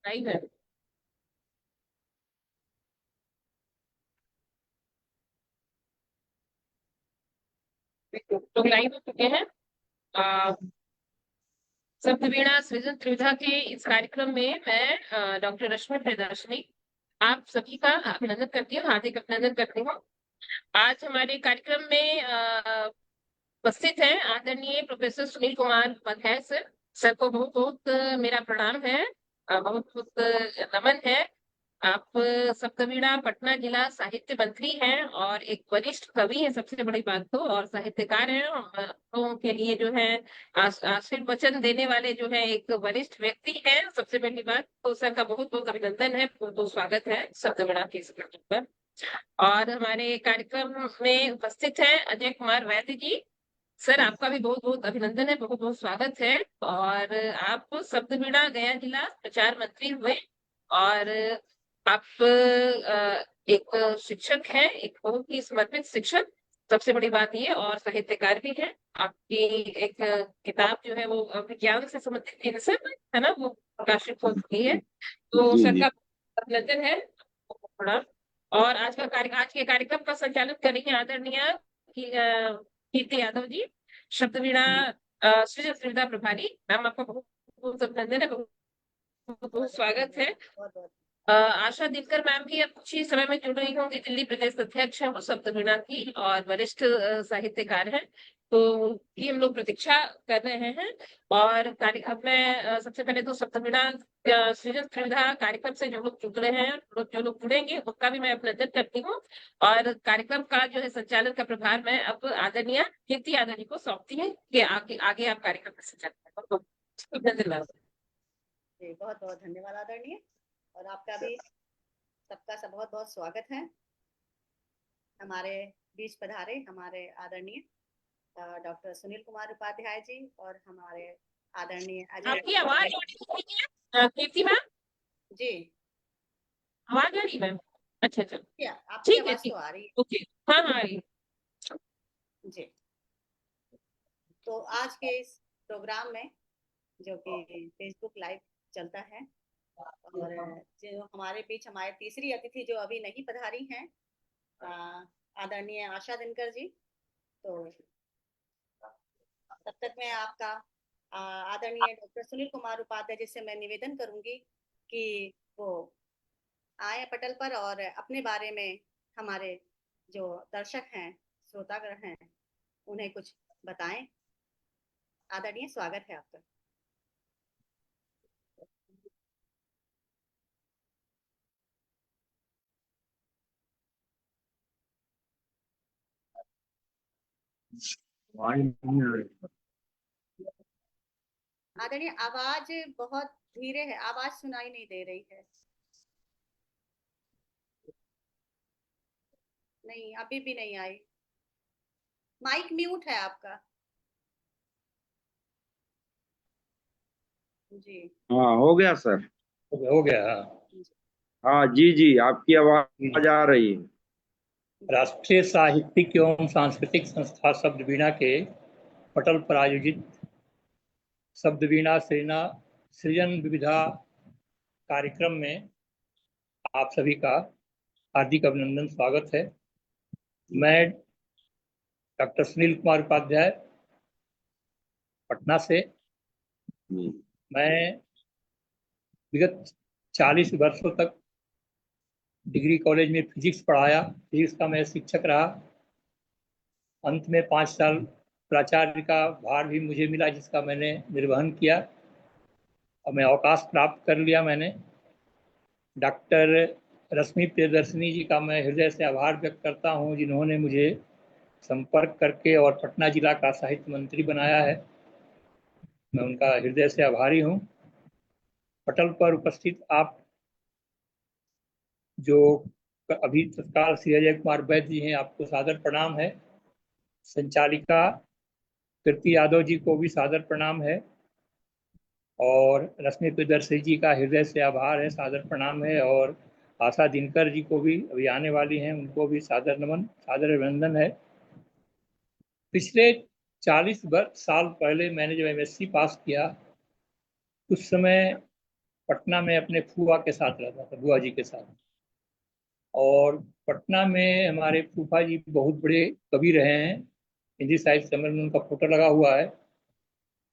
Live है। लोग live हो चुके हैं। आ, सप्तवीणा सृजन त्रिविधा के इस कार्यक्रम में मैं डॉक्टर रश्मि प्रियदर्शनी आप सभी का अभिनंदन करती हूँ, हार्दिक अभिनंदन करती हूँ। आज हमारे कार्यक्रम में उपस्थित हैं आदरणीय professor Sunil Kumar Upadhyay sir. Sir को बहुत बहुत मेरा प्रणाम है, बहुत बहुत नमन है। आप सप्तवीणा पटना जिला साहित्य मंत्री हैं और एक वरिष्ठ कवि हैं, सबसे बड़ी बात तो, और साहित्यकार हैं, और लोगों के लिए जो है आशीर्वचन देने वाले जो है एक वरिष्ठ व्यक्ति हैं। सबसे पहली बात तो सर का बहुत बहुत अभिनंदन है, बहुत बहुत स्वागत है सप्तवीणा के इस कार्यक्रम पर। और हमारे कार्यक्रम में उपस्थित है अजय कुमार वैद्य जी। सर आपका भी बहुत बहुत अभिनंदन है, बहुत बहुत स्वागत है। और आप सप्तवीणा गया जिला प्रचार मंत्री हुए, और आप एक शिक्षक हैं, एक बहुत ही समर्पित शिक्षक, सबसे बड़ी बात ये, और साहित्यकार भी हैं। आपकी एक किताब जो है वो विज्ञान से संबंधित है सर, है ना, वो प्रकाशित हो चुकी है। तो जी सर जी। का अभिनंदन है थोड़ा। और आज के कार्यक्रम का संचालन करेंगे आदरणीय कीर्ति यादव जी, शब्दवीणा सृजन सुविधा प्रभारी। मैम आपका बहुत बहुत अभिनंदन है, बहुत बहुत स्वागत है। बहुत बहुत आशा दिनकर मैम भी अब कुछ ही समय में जुड़ रही होंगी, दिल्ली प्रदेश अध्यक्ष है वो सप्तवीणा की, और वरिष्ठ साहित्यकार हैं। तो उनकी हम लोग प्रतीक्षा कर रहे हैं। और अब मैं सबसे पहले तो सप्तवीणा सृजन सुविधा कार्यक्रम से जो लोग जुड़ रहे हैं, जो लोग जुड़ेंगे, उनका भी मैं अभिनंदन करती हूँ। और कार्यक्रम का जो है संचालन का प्रभार मैं अब आदरणीय कीर्ति यादव जी को सौंपती है कि आगे आगे आप कार्यक्रम का संचालन करो। अभिनंदन मैम। जी, बहुत बहुत धन्यवाद आदरणीय। और आपका भी सबका सब बहुत बहुत स्वागत है हमारे बीच पधारे हमारे आदरणीय डॉक्टर सुनील कुमार उपाध्याय जी और हमारे आदरणीय अजय आपकी आवाज कीर्ति मैम, जी। आवाज आ रही मैम? अच्छा अच्छा, क्या आपकी ठीक है आवाज तो ठीक, आ रही ओके। हाँ हाँ आ रही है। है जी। तो आज के इस प्रोग्राम में जो कि फेसबुक लाइव चलता है, और जो हमारे बीच हमारे तीसरी अतिथि जो अभी नहीं पधारी हैं, आदरणीय आशा दिनकर जी। तो तब तक मैं आपका आदरणीय डॉक्टर सुनील कुमार उपाध्याय जी से मैं निवेदन करूंगी कि वो आए पटल पर और अपने बारे में हमारे जो दर्शक हैं, श्रोतागण हैं, उन्हें कुछ बताएं। आदरणीय, स्वागत है आपका। आदरणीय, आवाज बहुत धीरे है, आवाज सुनाई नहीं दे रही है। नहीं, अभी भी नहीं आई। माइक म्यूट है आपका जी। हाँ हो गया सर। हो गया हाँ। हाँ जी जी, आपकी आवाज आ रही है। राष्ट्रीय साहित्यिक एवं सांस्कृतिक संस्था शब्दवीणा के पटल पर आयोजित शब्दवीणा सृजन विविधा कार्यक्रम में आप सभी का हार्दिक अभिनंदन, स्वागत है। मैं डॉक्टर सुनील कुमार उपाध्याय, पटना से। मैं विगत 40 वर्षों तक डिग्री कॉलेज में फिजिक्स पढ़ाया, फिजिक्स का मैं शिक्षक रहा। अंत में 5 साल प्राचार्य का भार भी मुझे मिला, जिसका मैंने निर्वहन किया और मैं अवकाश प्राप्त कर लिया मैंने। डॉक्टर रश्मि प्रियदर्शनी जी का मैं हृदय से आभार व्यक्त करता हूं, जिन्होंने मुझे संपर्क करके और पटना जिला का साहित्य मंत्री बनाया है। मैं उनका हृदय से आभारी हूं। पटल पर उपस्थित आप जो अभी तत्काल श्री अजय कुमार वैद्य जी हैं, आपको सादर प्रणाम है। संचालिका कीर्ति यादव जी को भी सादर प्रणाम है, और रश्मि प्रियदर्शी जी का हृदय से आभार है, सादर प्रणाम है। और आशा दिनकर जी को भी अभी आने वाली हैं, उनको भी सादर नमन, सादर अभिनंदन है। पिछले 40 साल पहले मैंने जब MSc पास किया, उस समय पटना में अपने फूफा के साथ रहता था, बुआ जी के साथ। और पटना में हमारे फूफा जी बहुत बड़े कवि रहे हैं। हिंदी साहित्य सम्मेलन में उनका फोटो लगा हुआ है।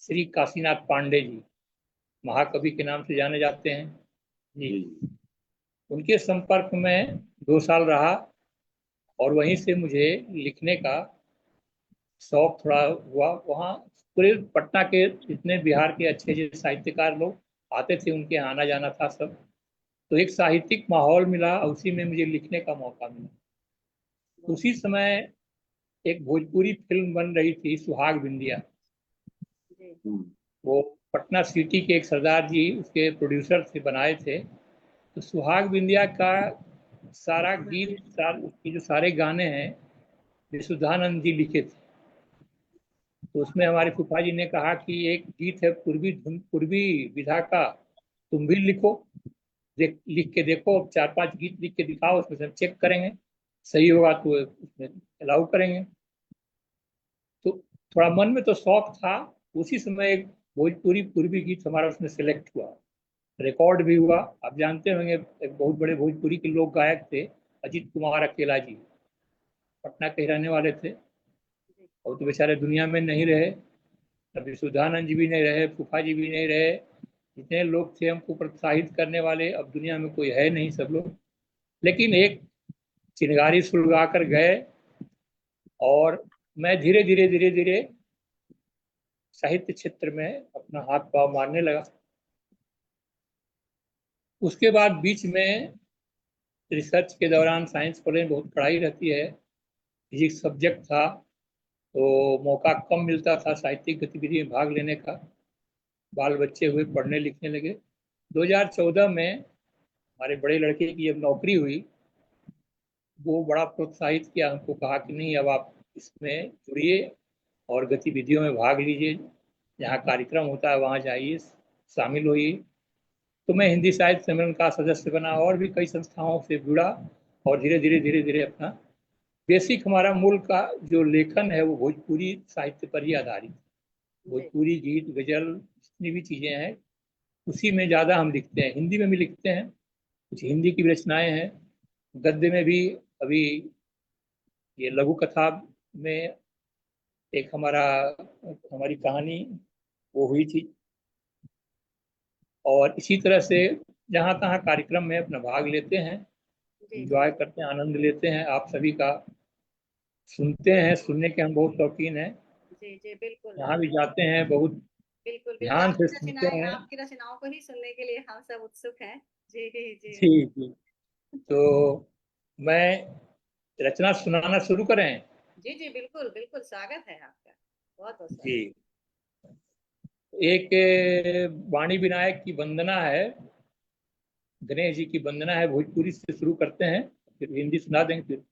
श्री काशीनाथ पांडे जी महाकवि के नाम से जाने जाते हैं जी। उनके संपर्क में 2 साल रहा और वहीं से मुझे लिखने का शौक थोड़ा हुआ। वहाँ पूरे पटना के जितने बिहार के अच्छे अच्छे साहित्यकार लोग आते थे, उनके यहाँ आना जाना था सब। तो एक साहित्यिक माहौल मिला, उसी में मुझे लिखने का मौका मिला। उसी समय एक भोजपुरी फिल्म बन रही थी, सुहाग बिंदिया। वो पटना सिटी के एक सरदार जी उसके प्रोड्यूसर थे, बनाए थे। तो सुहाग बिंदिया का सारा गीत, उसकी जो सारे गाने हैं विशुद्धानंद जी लिखे थे। तो उसमें हमारे फूफा जी ने कहा कि एक गीत है पूर्वी धुन, पूर्वी विधा का, तुम भी लिखो। लिख के देखो, 4-5 गीत लिख के दिखाओ, उसमें से हम चेक करेंगे, सही होगा तो उसमें अलाउ करेंगे। तो थोड़ा मन में तो शौक था। उसी समय एक भोजपुरी पूर्वी गीत हमारा उसमें सेलेक्ट हुआ, रिकॉर्ड भी हुआ। आप जानते होंगे, एक बहुत बड़े भोजपुरी के लोक गायक थे अजीत कुमार अकेला जी, पटना के रहने वाले थे। और तो बेचारे दुनिया में नहीं रहे। अभी सुधानंद जी भी नहीं रहे, फूफा जी भी नहीं रहे। जितने लोग थे हमको प्रोत्साहित करने वाले, अब दुनिया में कोई है नहीं, सब लोग। लेकिन एक चिनगारी सुलगा कर गए और मैं धीरे धीरे धीरे धीरे साहित्य क्षेत्र में अपना हाथ पांव मारने लगा। उसके बाद बीच में रिसर्च के दौरान साइंस कॉलेज में बहुत पढ़ाई रहती है, फिजिक्स सब्जेक्ट था, तो मौका कम मिलता था साहित्यिक गतिविधि में भाग लेने का। बाल बच्चे हुए, पढ़ने लिखने लगे। 2014 में हमारे बड़े लड़के की जब नौकरी हुई, वो बड़ा प्रोत्साहित किया, हमको कहा कि नहीं, अब आप इसमें जुड़िए और गतिविधियों में भाग लीजिए, जहाँ कार्यक्रम होता है वहाँ जाइए, शामिल होइए। तो मैं हिंदी साहित्य सम्मेलन का सदस्य बना और भी कई संस्थाओं से जुड़ा और धीरे धीरे अपना बेसिक, हमारा मूल का जो लेखन है वो भोजपुरी साहित्य पर ही आधारित। भोजपुरी गीत, गजल, जितनी भी चीज़ें हैं उसी में ज़्यादा हम लिखते हैं। हिंदी में भी लिखते हैं, कुछ हिंदी की रचनाएं हैं, गद्य में भी। अभी ये लघु कथा में एक हमारी कहानी वो हुई थी। और इसी तरह से जहाँ तहाँ कार्यक्रम में अपना भाग लेते हैं, एंजॉय करते हैं, आनंद लेते हैं। आप सभी का सुनते हैं, सुनने के हम बहुत शौकीन हैं। जी जी बिल्कुल। जहाँ भी जाते हैं बहुत बिल्कुल बिल्कुल, ध्यान से सुनते हैं। आपकी रचनाओं को ही सुनने के लिए हम सब उत्सुक हैं। जी जी। जी जी। तो मैं रचना सुनाना शुरू करें? जी जी बिल्कुल बिल्कुल, स्वागत है आपका, बहुत बहुत स्वागत। जी। एक वाणी विनायक की वंदना है, गणेश जी की वंदना है, भोजपुरी से शुरू करते हैं, फिर हिंदी सुना देंगे। फिर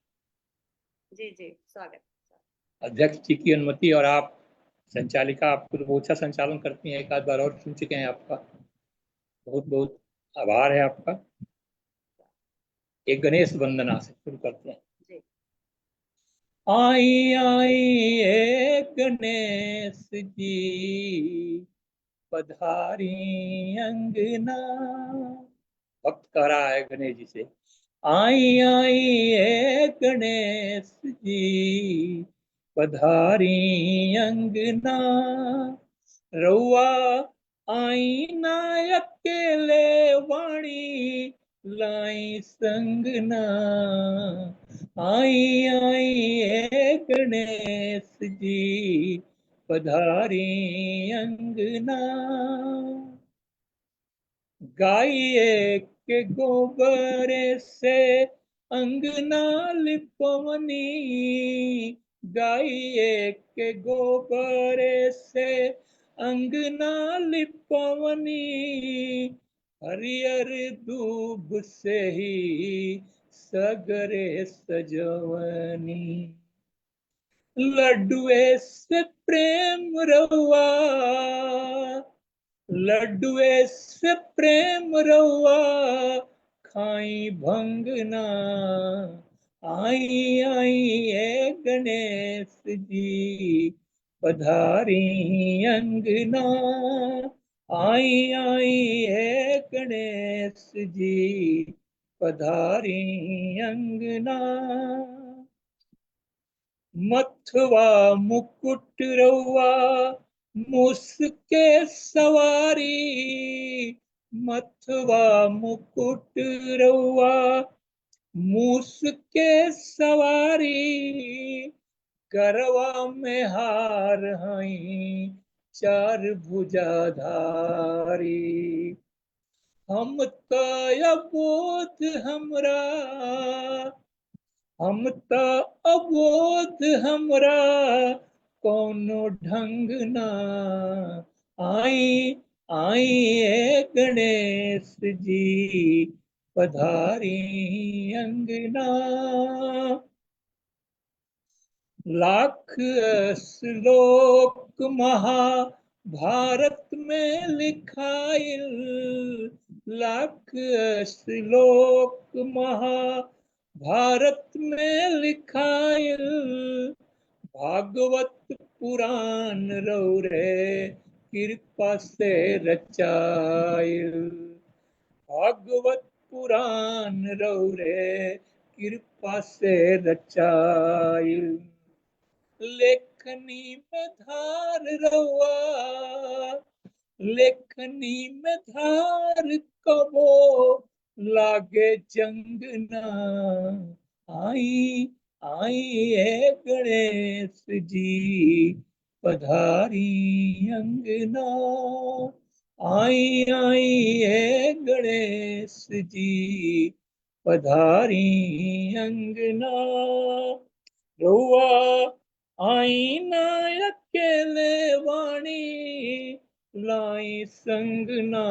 जी जी, स्वागत। अध्यक्ष जी की अनुमति और आप संचालिका, आप तो बहुत अच्छा संचालन करती हैं, एक आध बार और सुन चुके हैं, आपका बहुत बहुत आभार है आपका। एक गणेश वंदना से शुरू करते हैं। जी। आई आई एक गणेश जी पधारी अंगना। भक्त कह रहा है गणेश जी से, आई आई एक गणेश जी पधारी अंगना। रउआ आई ना अकेले वाणी लाई संगना। आई आई ए गणेश जी पधारी अंगना। गाइए के गोबर से अंगना लिपवनी। गाइए के गोबर से अंगना लिपवनी। हरियर दूब से ही सगरे सजवनी। लड्डुए से प्रेम रहुआ, लड्डुए से प्रेम रहुआ खाई भंगना। आई आई ए गणेश जी पधारी अंगना। आई आई है गणेश जी पधारी अंगना। मथवा मुकुट रउआ मुसके सवारी। मथवा मुकुट रउआ मुसके सवारी। गरवा में हार हई चार भुजाधारी। हम तो अबोध हमरा, हम तो अबोध हमरा कोनो ढंग ना। आई आई है गणेश जी पधारी अंगना। लाख श्लोक महाभारत में लिखाइल। लाख श्लोक महाभारत में लिखाइल। भागवत पुराण रौरे कृपा से रचाइल। भागवत पुराण रौरे कृपा से रचाइल। लेखनी में धार रउआ, लेखनी में धार कबो लागे जंग ना। आई आई है गणेश जी पधारी अंगना। आई आई है गणेश जी पधारी अंगना। रउआ आई ना अकेले वाणी लाई संग ना।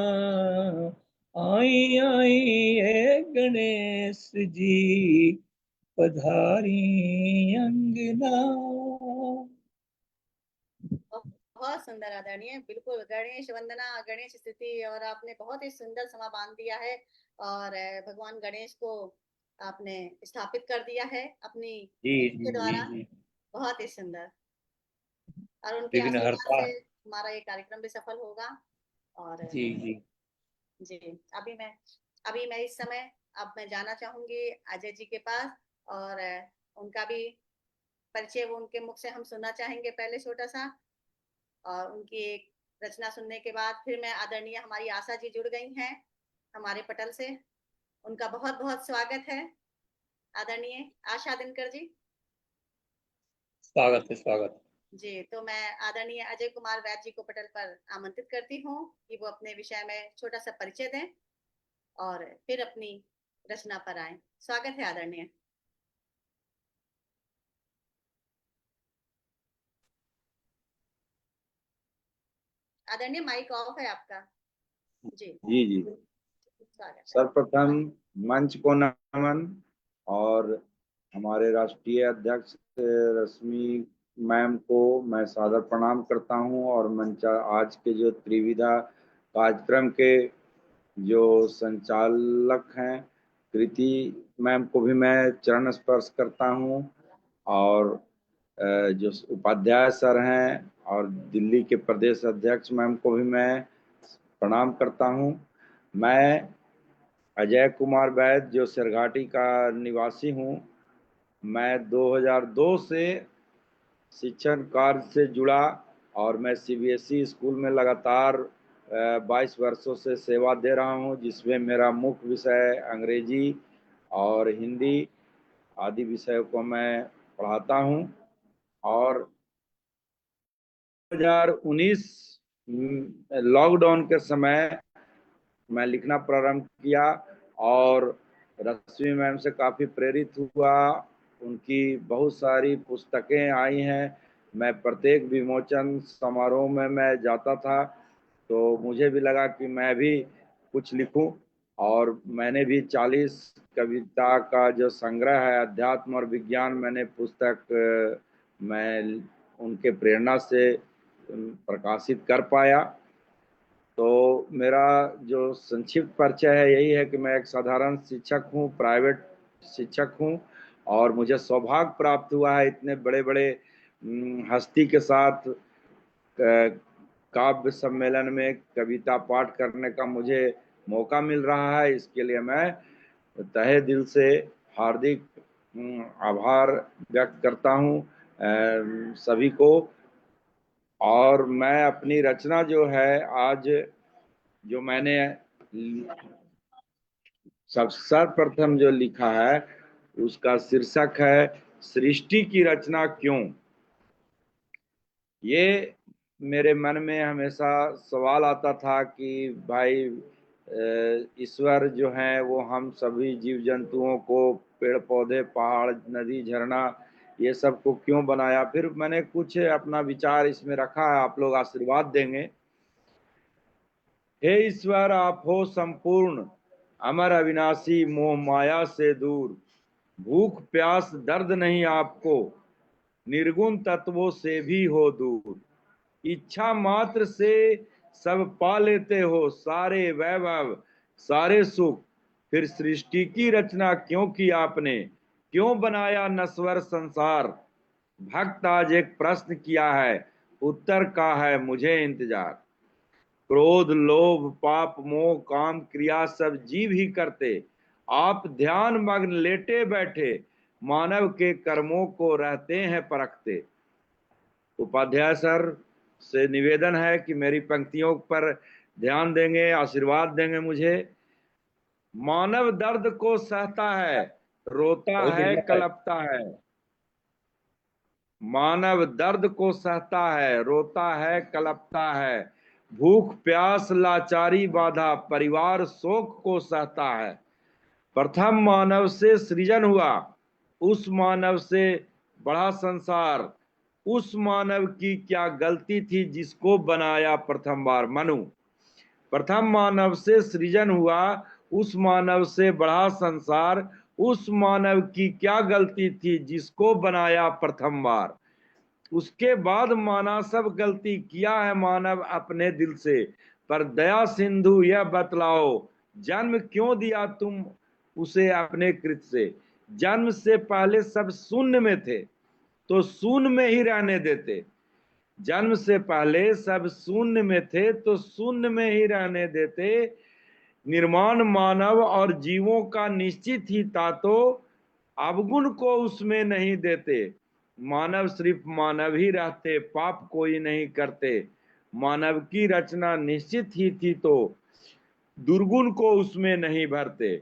आई आई है गणेश जी पधारी अंगना। बहुत सुंदर आदरणीय, बिल्कुल गणेश वंदना, गणेश स्तुति, और आपने बहुत ही सुंदर समा बांध दिया है और भगवान गणेश को आपने स्थापित कर दिया है अपनी जी स्तुति जी के जी द्वारा। जी। बहुत ही सुंदर, और उनके विघ्न आशीर्वाद हरता। से हमारा ये कार्यक्रम भी सफल होगा। और जी जी जी, अभी मैं इस समय, अब मैं जाना चाहूंगी अजय जी के पास, और उनका भी परिचय वो उनके मुख से हम सुनना चाहेंगे पहले छोटा सा, और उनकी एक रचना सुनने के बाद फिर मैं आदरणीय हमारी आशा जी जुड़ गई हैं हमारे पटल से, उनका बहुत बहुत स्वागत है आदरणीय आशा दिनकर जी। स्वागत है स्वागत। जी, तो मैं आदरणीय अजय कुमार वैद्य जी को पटल पर आमंत्रित करती हूँ कि वो अपने विषय में छोटा सा परिचय दें और फिर अपनी रचना पर आए। स्वागत है आदरणीय। आदरणीय माइक ऑफ है आपका। जी, जी जी। स्वागत है। सर्वप्रथम मंच को नमन, और हमारे राष्ट्रीय अध्यक्ष रश्मि मैम को मैं सादर प्रणाम करता हूं, और मंच आज के जो त्रिविधा कार्यक्रम के जो संचालक हैं कृति मैम को भी मैं चरण स्पर्श करता हूं, और जो उपाध्याय सर हैं और दिल्ली के प्रदेश अध्यक्ष मैम को भी मैं प्रणाम करता हूं। मैं अजय कुमार वैद्य जो सिरघाटी का निवासी हूं। मैं 2002 से शिक्षण कार्य से जुड़ा, और मैं सीबीएसई स्कूल में लगातार 22 वर्षों से सेवा दे रहा हूं, जिसमें मेरा मुख्य विषय अंग्रेजी और हिंदी आदि विषयों को मैं पढ़ाता हूं। और 2019 लॉकडाउन के समय मैं लिखना प्रारंभ किया, और रश्मि मैम से काफ़ी प्रेरित हुआ। उनकी बहुत सारी पुस्तकें आई हैं। मैं प्रत्येक विमोचन समारोह में मैं जाता था, तो मुझे भी लगा कि मैं भी कुछ लिखूं, और मैंने भी 40 कविता का जो संग्रह है अध्यात्म और विज्ञान, मैंने पुस्तक मैं उनके प्रेरणा से प्रकाशित कर पाया। तो मेरा जो संक्षिप्त परिचय है यही है कि मैं एक साधारण शिक्षक हूँ, प्राइवेट शिक्षक हूँ, और मुझे सौभाग्य प्राप्त हुआ है इतने बड़े बड़े हस्ती के साथ काव्य सम्मेलन में कविता पाठ करने का मुझे मौका मिल रहा है। इसके लिए मैं तहे दिल से हार्दिक आभार व्यक्त करता हूँ सभी को। और मैं अपनी रचना जो है आज जो मैंने सर्वप्रथम जो लिखा है उसका शीर्षक है सृष्टि की रचना क्यों। ये मेरे मन में हमेशा सवाल आता था कि भाई ईश्वर जो है वो हम सभी जीव जंतुओं को, पेड़ पौधे, पहाड़, नदी, झरना, ये सब को क्यों बनाया। फिर मैंने कुछ अपना विचार इसमें रखा है, आप लोग आशीर्वाद देंगे। हे ईश्वर, आप हो संपूर्ण, अमर, अविनाशी, मोह माया से दूर। भूख प्यास दर्द नहीं आपको, निर्गुण तत्वों से भी हो दूर। इच्छा मात्र से सब पा लेते हो, सारे वैभव, सारे सुख। फिर सृष्टि की रचना क्यों की आपने, क्यों बनाया नश्वर संसार। भक्त आज एक प्रश्न किया है, उत्तर का है मुझे इंतजार। क्रोध, लोभ, पाप, मोह, काम, क्रिया सब जीव ही करते। आप ध्यान मग्न लेटे बैठे, मानव के कर्मों को रहते हैं परखते। उपाध्याय सर से निवेदन है कि मेरी पंक्तियों पर ध्यान देंगे, आशीर्वाद देंगे मुझे। मानव दर्द को सहता है, रोता बहुत है, बढ़िया है। कलपता है। मानव दर्द को सहता है, रोता है, कलपता है। भूख प्यास लाचारी बाधा, परिवार शोक को सहता है। प्रथम मानव से सृजन हुआ, उस मानव से बड़ा संसार। उस मानव की क्या गलती थी जिसको बनाया प्रथम बार। मनु, प्रथम मानव से सृजन हुआ, उस मानव से बड़ा संसार। उस मानव की क्या गलती थी जिसको बनाया प्रथम बार। उसके बाद माना सब गलती किया है मानव अपने दिल से। पर दया सिंधु यह बतलाओ, जन्म क्यों दिया तुम उसे अपने कृत से। जन्म से पहले सब शून्य में थे, तो शून्य में ही रहने देते। जन्म से पहले सब शून्य में थे, तो शून्य में ही रहने देते। निर्माण मानव और जीवों का निश्चित ही था, तो अवगुण को उसमें नहीं देते। मानव सिर्फ मानव ही रहते, पाप कोई नहीं करते। मानव की रचना निश्चित ही थी, तो दुर्गुण को उसमें नहीं भरते।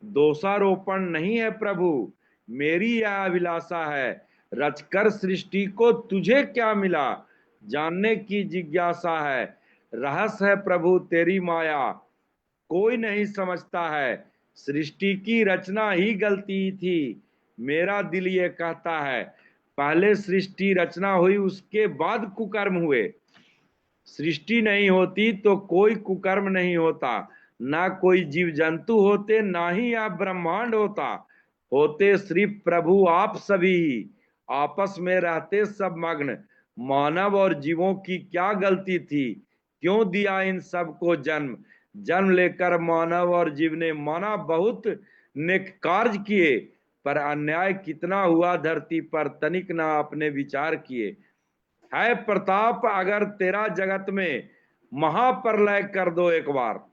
दोषारोपण नहीं है प्रभु, मेरी यह अभिलाषा है। रचकर सृष्टि को तुझे क्या मिला, जानने की जिज्ञासा है। रहस्य है प्रभु तेरी माया, कोई नहीं समझता है। सृष्टि की रचना ही गलती थी, मेरा दिल ये कहता है। पहले सृष्टि रचना हुई, उसके बाद कुकर्म हुए। सृष्टि नहीं होती तो कोई कुकर्म नहीं होता, ना कोई जीव जंतु होते, ना ही यह ब्रह्मांड होता। होते सिर्फ प्रभु आप सभी ही, आपस में रहते सब मग्न। मानव और जीवों की क्या गलती थी, क्यों दिया इन सबको जन्म। जन्म लेकर मानव और जीव ने माना बहुत नेक कार्य किए, पर अन्याय कितना हुआ धरती पर, तनिक ना अपने विचार किए। है प्रताप अगर तेरा जगत में, महाप्रलय कर दो एक बार।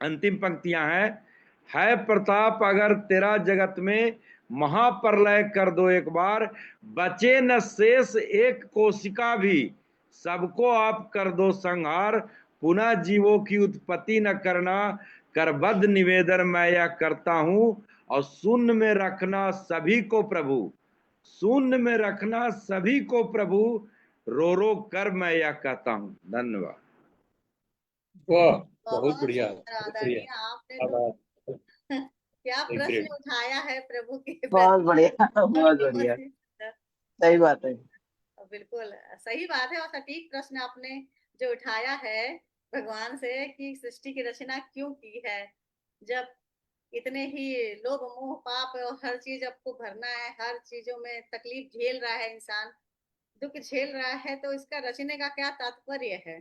अंतिम पंक्तियां हैं। है प्रताप अगर तेरा जगत में, महाप्रलय कर दो एक बार। बचे न शेष एक कोशिका भी, सबको आप कर दो संहार। पुनः जीवों की उत्पत्ति न करना, करबद्ध निवेदन मैं यह करता हूं। और शून्य में रखना सभी को प्रभु, शून्य में रखना सभी को प्रभु। रो रो कर मैं यह कहता हूं। धन्यवाद। वाह, बहुत बहुत बढ़िया, सुंदर बहुत बढ़िया। आदरणीय, आपने क्या तो बात क्या है, प्रश्न ग्रेट। उठाया है प्रभु के बहुत प्रति। बढ़िया, बहुत बहुत बढ़िया। ही सुंदर। सही बात है। बिल्कुल सही बात है और सटीक प्रश्न आपने जो उठाया है भगवान से कि सृष्टि की रचना क्यों की है। जब इतने ही लोभ मोह पाप और हर चीज आपको भरना है, हर चीजों में तकलीफ झेल रहा है इंसान, दुख झेल रहा है, तो इसका रचने का क्या तात्पर्य है।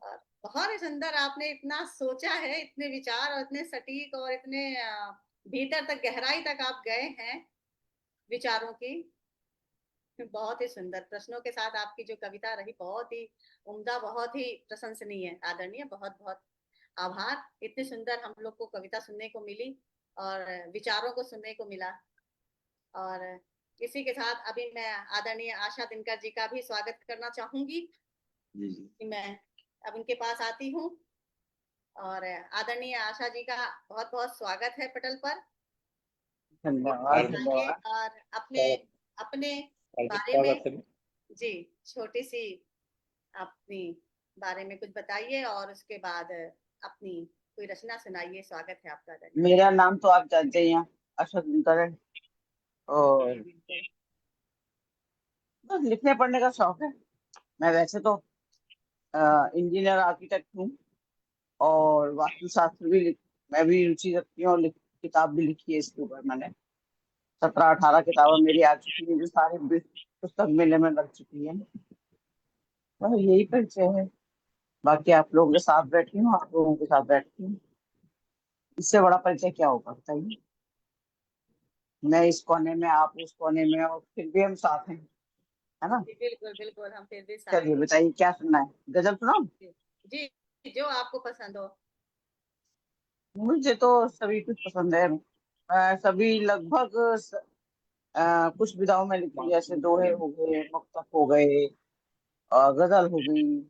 और बहुत ही सुंदर आपने इतना सोचा है, इतने विचार और इतने सटीक और इतने भीतर तक गहराई तक आप गए हैं विचारों की। बहुत ही सुंदर प्रश्नों के साथ आपकी जो कविता रही बहुत ही उम्दा, बहुत ही प्रशंसनीय, आदरणीय। बहुत बहुत आभार। इतनी सुंदर हम लोग को कविता सुनने को मिली और विचारों को सुनने को मिला। और इसी के साथ अभी मैं आदरणीय आशा दिनकर जी का भी स्वागत करना चाहूंगी जी जी। कि मैं अब उनके पास आती हूँ। और आदरणीय आशा जी का बहुत बहुत स्वागत है पटल पर। धन्यवाद आइए धन्यवाद। और अपने अपने हार्दिक बारे स्वागत में सभी। जी छोटी सी अपनी बारे में कुछ बताइए और उसके बाद अपनी कोई रचना सुनाइए। स्वागत है आपका आदरणीय। मेरा नाम तो आप जानते ही हैं, अशोक दिनकर है। और बस लिखने पढ़ने का शौक है। मैं वैसे तो इंजीनियर आर्किटेक्ट हूँ और वास्तुशास्त्र भी मैं भी रुचि रखती हूँ और किताब भी लिखी है इसके ऊपर। मैंने 17-18 किताबें मेरी आ चुकी है जो सारी पुस्तक मेले में लग चुकी है। बस यही परिचय है। बाकी आप लोगों के साथ बैठी हूँ, आप लोगों के साथ बैठती हूँ, इससे बड़ा परिचय क्या होगा बताइए। मैं इस कोने में, आप उस कोने में, और फिर भी हम साथ हैं, है ना। जी बिल्कुल बिल्कुल, हम फिर भी साथ चलिए बताइए क्या सुनना है, गजल सुनाओ। हैं। जी जो आपको पसंद हो। मुझे तो सभी कुछ पसंद है। सभी लगभग कुछ विधाओं में लिखी है, जैसे दोहे हो गए, मुक्तक हो गए, गजल हो गई,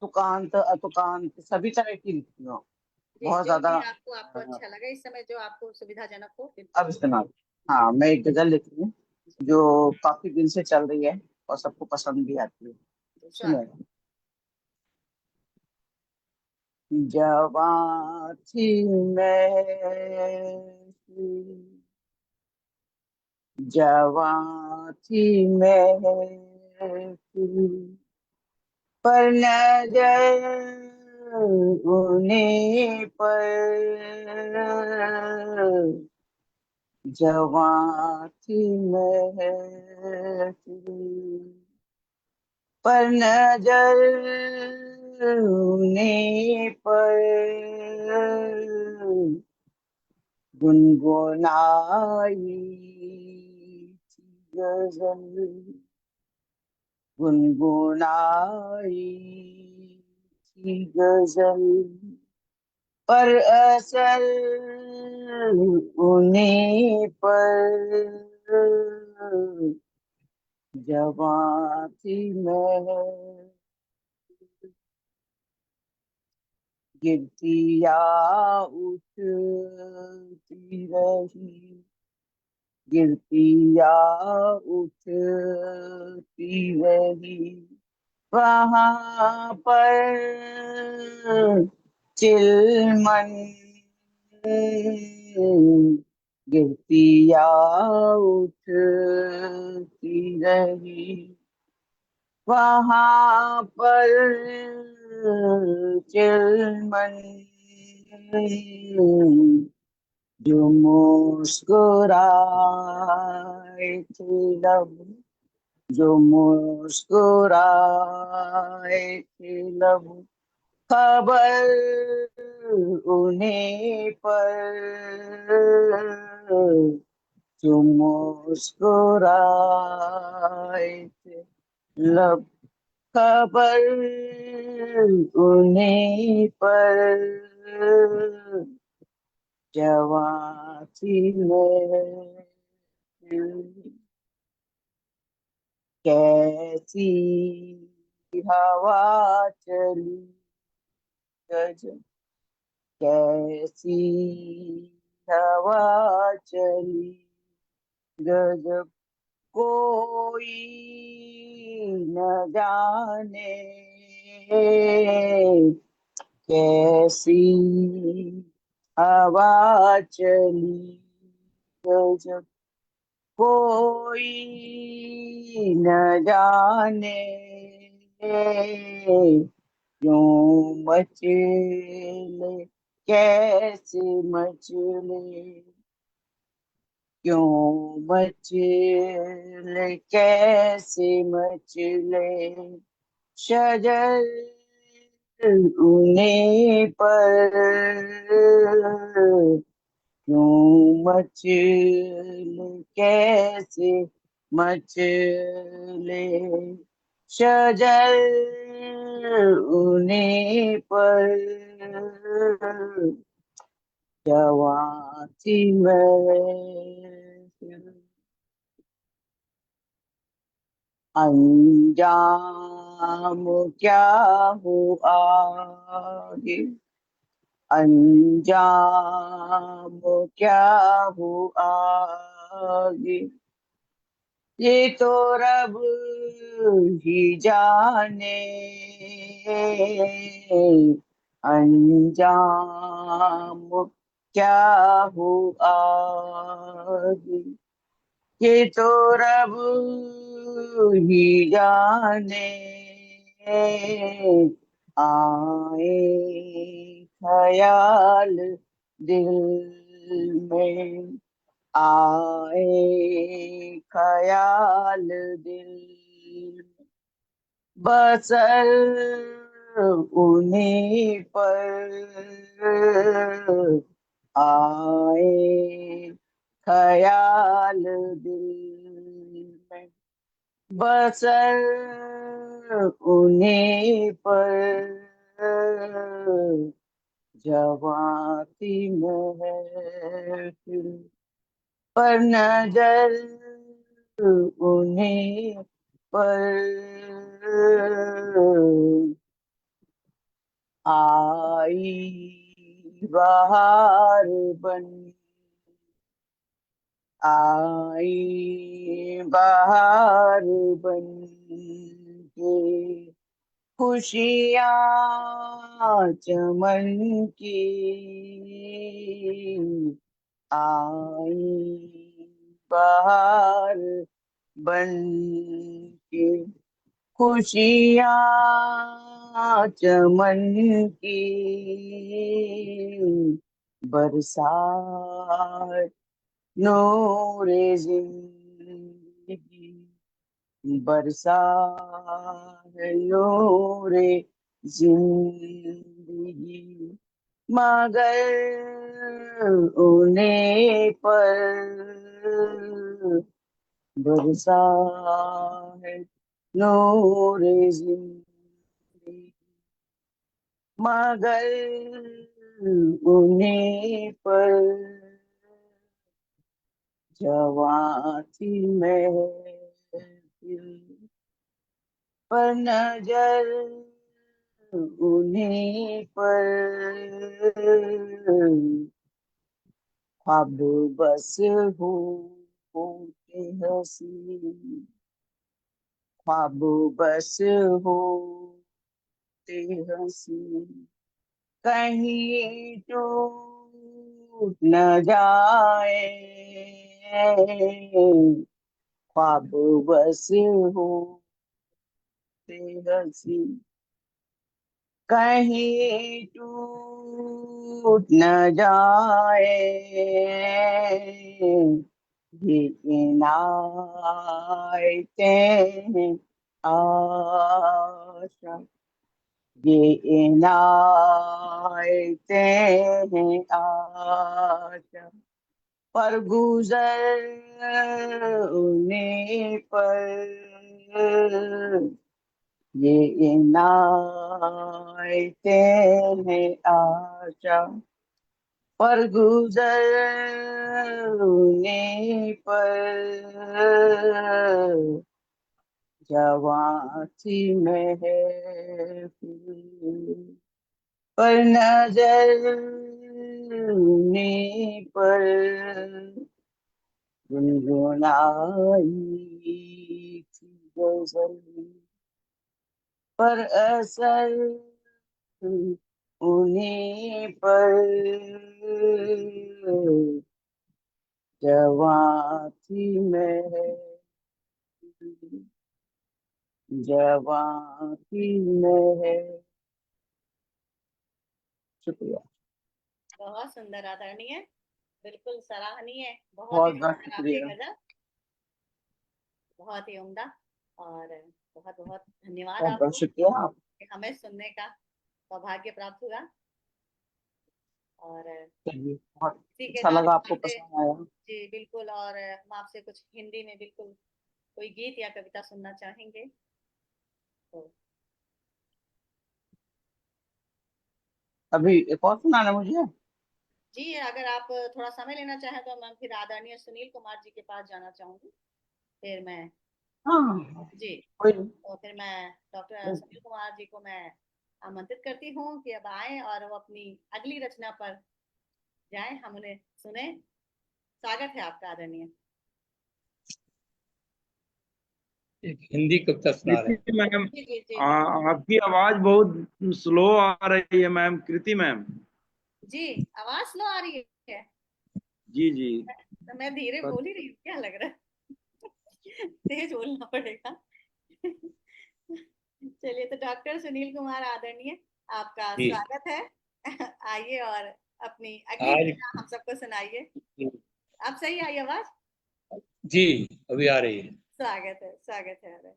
तुकांत अतुकांत, सभी तरह की लिखी हूँ। जी बहुत जो ज्यादा भी आपको अच्छा लगा इस समय, जो आपको सुविधाजनक हो बिल्कुल। अब इस्तेमाल। हाँ, मैं एक गजल लिखी हूँ जो काफी दिन से चल रही है और सबको पसंद भी आती है। सुनिए। स्वागत। जवां थी मैं, जवां थी मैं, पर नजर उन्हीं पर, जवां थी मैं, पर नजर उन्हीं पर गुनगुनाई थी गजल, गुनगुनाई थी गजल, पर असर उन्हीं पर, जवां थी मैं, गिरती या उठती रही, गिरती या उठती रही, वहां पर चिलमन, गिरती या उठती रही, वहां पर चिलमन, जो मुस्कुराए थे लब, जो मुस्कुराए थे लब, खबर उन्हीं पर, जो मुस्कुराए थे लब, खबर उन्हीं पर, जवां थी मैं, कैसी हवा चली गजब, कैसी हवा चली गजब, कोई न जाने कैसी हवा चली गजब, कोई न जाने क्यों मचले, कैसे मचले, क्यों मचले, कैसे मचले, शजर उन्हीं पर, क्यों मचले, कैसे मचले शजर उन्हीं पर जवां थी मैं अंजाम क्या हुआ आगे अंजाम क्या हुआ आगे ये तो रब ही जाने अंजाम क्या हुआ आगे ये तो रब ही जाने आए ख्याल दिल में आए ख्याल दिल में बसर उन्हीं पर आए ख्याल दिल में बसर उन्हीं पर जवां थी महफिल पर नजर उन्हीं पर आई बहार बन आई बहार बन के खुशियाँ चमन की आई बहार बन के खुशियाँ चमन की बरसात नूरे जिंदगी बरसात नूरे जिंदगी मगर उन्हें पर बरसा है नूरे जिंदगी मगर उन्हें पर जवां थी महफिल पर नजर उन्हीं पर ख्वाब बस होते हंसी ख्वाब बस होते हंसी कहीं टूट न जाए ख्वाब बस होते हंसी कहीं टूट न जाए ये इनायतें हैं आशा ये इनायतें हैं आशा पर गुजर उन्हीं पर ये इनायतें हैं आशा पर गुजरने पर जवां थी महफिल पर नजरने पर गुनगुनाई थी गजल पर असर उन्हीं पर जवां थी महफिल जवां थी महफिल शुक्रिया बहुत सुंदर आदरणीय, बिल्कुल सराहनीय, बहुत बहुत ही बहुत सुंदर आपकी शुक्रिया गजल, बहुत ही उम्दा। और बहुत बहुत धन्यवाद बहुत बहुत आपको शुक्रिया आप कि हमें सुनने का सौभाग्य प्राप्त हुआ। और चलिए बहुत इसी के अच्छा साथ लगा आपको आपसे, पसंद आया जी बिल्कुल, और हम आपसे कुछ हिंदी में बिल्कुल कोई गीत या कविता सुनना चाहेंगे तो? अभी एक और सुनाना मुझे। जी, अगर आप थोड़ा समय लेना चाहें तो मैं फिर आदरणीय सुनील कुमार जी के पास जाना चाहूंगी। फिर मैं, हाँ, जी, कोई नहीं। तो फिर मैं डॉक्टर सुनील कुमार जी को मैं आमंत्रित करती हूँ कि अब आए और वो अपनी अगली रचना पर जाएं, हम उन्हें सुने। स्वागत है आपका आदरणीय। एक हिंदी कविता सुना रहे हैं। कृति मैम, जी जी जी आपकी आवाज बहुत स्लो आ रही है मैम। कृति मैम। जी, आवाज स्लो आ रही है? जी जी। तो मैं धीरे बोल ही रही हूँ, क्या लग रहा है? तेज बोलना पड़ेगा। चलिए, तो डॉक्टर सुनील कुमार आदरणीय, आपका जी स्वागत है। आइए और अपनी अगली आज रचना हम सबको सुनाइए। आप सही आई आवाज? जी अभी आ रही है। स्वागत है, स्वागत है आदरणीय।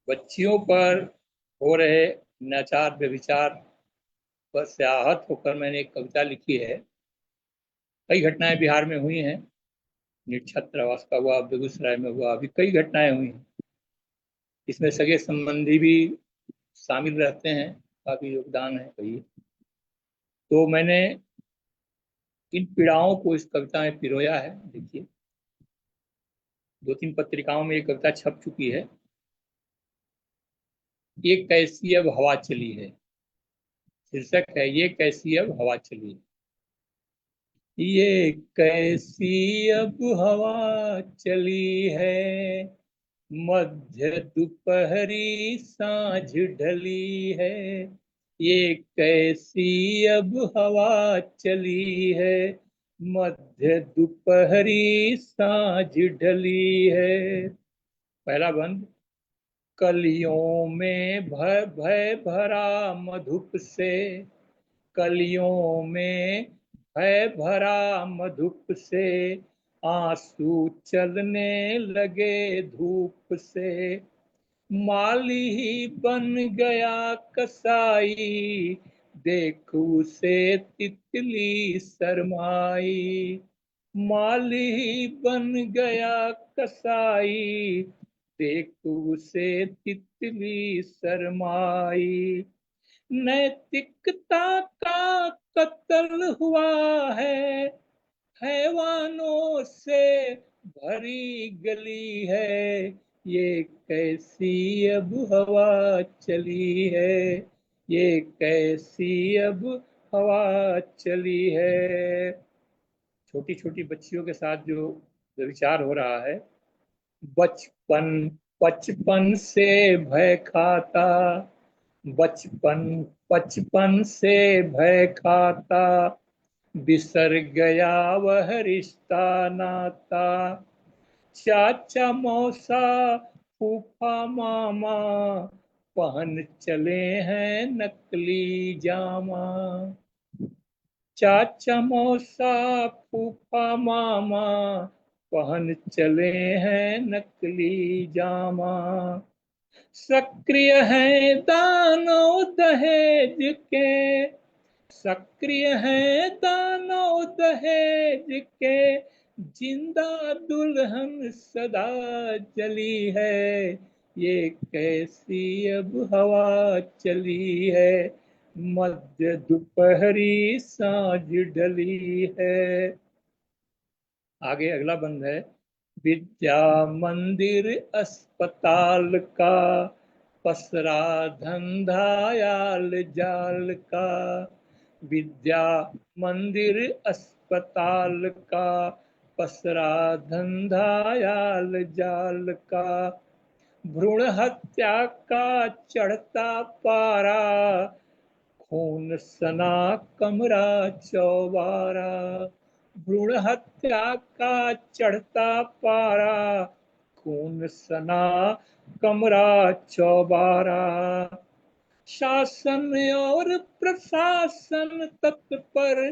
बच्चियों पर हो रहे नाचार व्यभिचार पर से आहत होकर मैंने एक कविता लिखी है। कई घटनाएं बिहार में हुई हैं। नीट छात्रावास का हुआ, बेगूसराय में हुआ, अभी कई घटनाएं हुई हैं। इसमें सगे संबंधी भी शामिल रहते हैं, काफी योगदान है कही। तो मैंने इन पीड़ाओं को इस कविता में पिरोया है। देखिए, 2-3 पत्रिकाओं में ये कविता छप चुकी है। ये कैसी अब हवा चली है, शीर्षक है ये कैसी अब हवा चली है। ये कैसी अब हवा चली है, मध्य दोपहरी सांझ ढली है। ये कैसी अब हवा चली है, मध्य दोपहरी सांझ ढली है। पहला बंद। कलियों में भय भय भरा मधुप से, कलियों में भय भरा मधुप से, आंसू चलने लगे धूप से। माली ही बन गया कसाई, देख उसे तितली शर्माई। माली ही बन गया कसाई, देख उसे तितली शर्माई। नैतिकता का कत्ल हुआ है, हैवानों से भरी गली है। ये कैसी अब हवा चली है, ये कैसी अब हवा चली है। छोटी छोटी बच्चियों के साथ जो विचार हो रहा है। बचपन बचपन से भय खाता, बचपन बचपन से भय खाता, बिसर गया वह रिश्ता नाता। चाचा मौसा फूफा मामा, पहन चले हैं नकली जामा। चाचा मौसा फूफा मामा, पहन चले हैं नकली जामा। सक्रिय हैं दानव दहेज के, सक्रिय हैं दानव दहेज के, जिंदा दुल्हन सदा जली है। ये कैसी अब हवा चली है, मध्य दोपहरी सांझ ढली है। आगे अगला बंद है। विद्या मंदिर अस्पताल का, पसरा धंधायाल जाल का। विद्या मंदिर अस्पताल का, पसरा धंधायाल जाल का। भ्रूण हत्या का चढ़ता पारा, खून सना कमरा चौबारा। भ्रूण हत्या का चढ़ता पारा, खून सना कमरा चौबारा। शासन और प्रशासन तत्पर,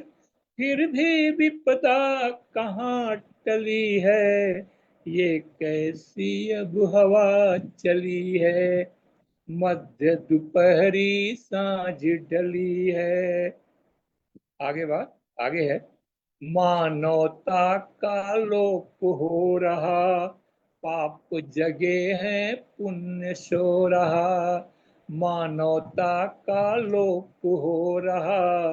फिर भी विपदा कहाँ टली है। ये कैसी अब हवा चली है, मध्य दोपहरी सांझ ढली है। आगे बात आगे है। मानवता का लोप हो रहा, पाप जगे हैं पुण्य सो रहा, मानवता का लोप हो रहा।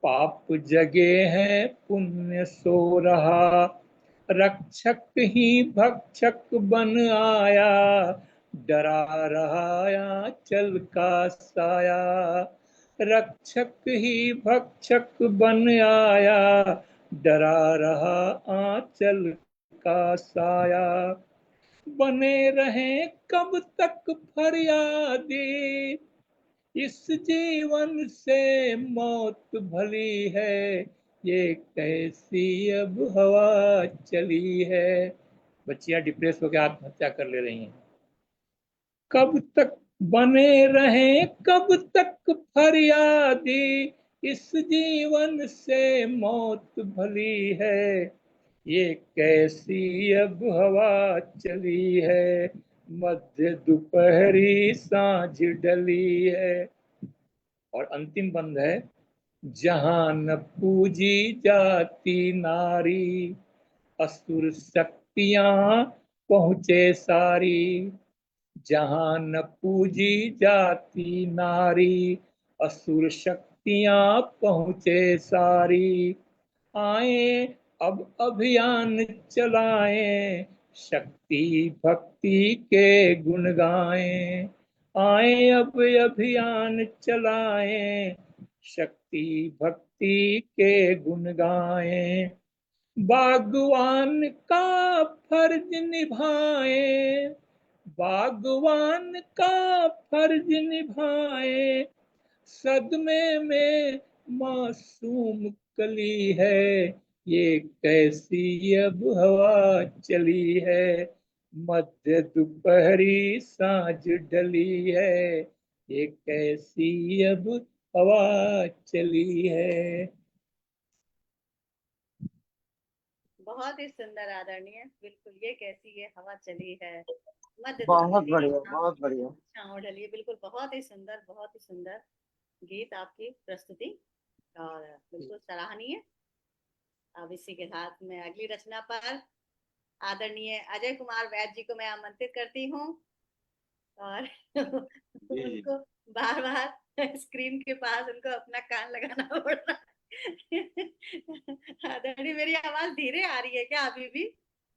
पाप जगे हैं पुण्य सो रहा, रक्षक ही भक्षक बन आया, डरा रहा आंचल का साया। रक्षक ही भक्षक बन आया, डरा रहा आंचल का साया। बने रहें कब तक फरियादी, इस जीवन से मौत भली है, ये कैसी अब हवा चली है। बच्चियां डिप्रेस होकर आत्महत्या कर ले रही हैं। कब तक बने रहें कब तक फरियादी, इस जीवन से मौत भली है, ये कैसी अब हवा चली है। मध्य दोपहरी सांझ डली है। और अंतिम बंद है, जहां न पूजी जाती नारी, असुर शक्तियां पहुंचे सारी। जहां न पूजी जाती नारी, असुर शक्तियां पहुंचे सारी। आए अब अभियान चलाएं, शक्ति भक्ति के गुण गाएं। आए अब अभियान चलाएं, शक्ति भक्ति के गुण गाएं। बागवान का फर्ज निभाएं, बागवान का फर्ज निभाएं। सदमे में मासूम कली है, ये कैसी अब हवा चली है। मध्य दोपहरी सांझ डली है, ये कैसी अब हवा चली है। बहुत ही सुंदर आदरणीय, बिल्कुल ये कैसी ये हवा चली है, मध्य बहुत दोपहरी बढ़िया, बहुत बढ़िया। छाँव ढली है। बिल्कुल बहुत ही सुंदर गीत आपकी प्रस्तुति, और बिल्कुल सराहनीय। अब इसी के साथ में अगली रचना पर आदरणीय अजय कुमार वैद्य जी को मैं आमंत्रित करती हूँ, और उनको बार बार स्क्रीन के पास उनको अपना कान लगाना पड़ रहा है। आदरणीय, मेरी आवाज धीरे आ रही है क्या अभी भी?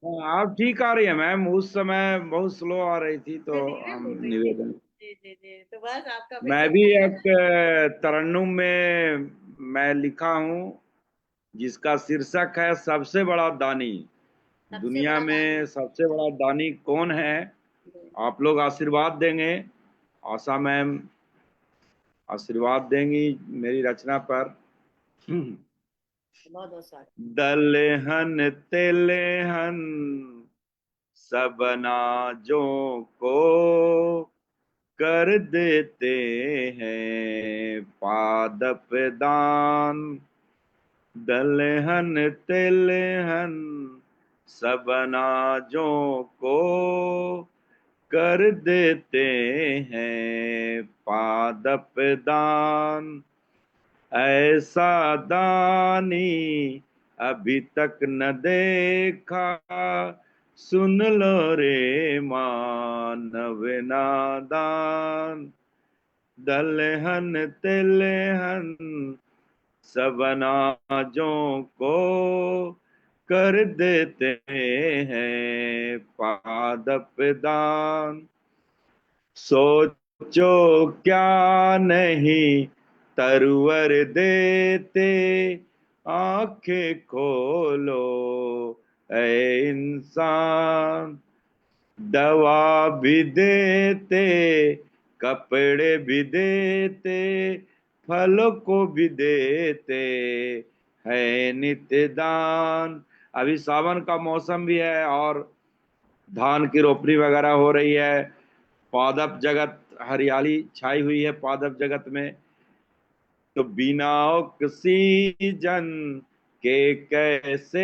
आप ठीक आ रही है मैम, उस समय बहुत स्लो आ रही थी, तो मैं धीरे हम बोल रही थी। निवेदन। जी जी जी, तो बस आपका मैं बेसिक भी एक तरन्नुम में मैं लिखा हूँ, जिसका शीर्षक है सबसे बड़ा दानी। सबसे दुनिया बड़ा में सबसे बड़ा दानी कौन है? दानी। आप लोग आशीर्वाद देंगे, आशा मैम आशीर्वाद देंगी मेरी रचना पर। बहुत बहुत स्वागत। दलहन तिलहन सब अनाजों को कर देते हैं पादप दान। दलहन तिलहन सब अनाजों को कर देते हैं पादप दान। ऐसा दानी अभी तक न देखा, सुन लो रे मानव नादान। दलहन तिलहन सब अनाजों को कर देते हैं पादप दान। सोचो क्या नहीं तरवर देते, आंखें खोलो ऐ इंसान। दवा भी देते, कपड़े भी देते, फल को भी देते है नित्य दान। अभी सावन का मौसम भी है और धान की रोपनी वगैरह हो रही है। पादप जगत, हरियाली छाई हुई है पादप जगत में। तो बिना ऑक्सीजन के कैसे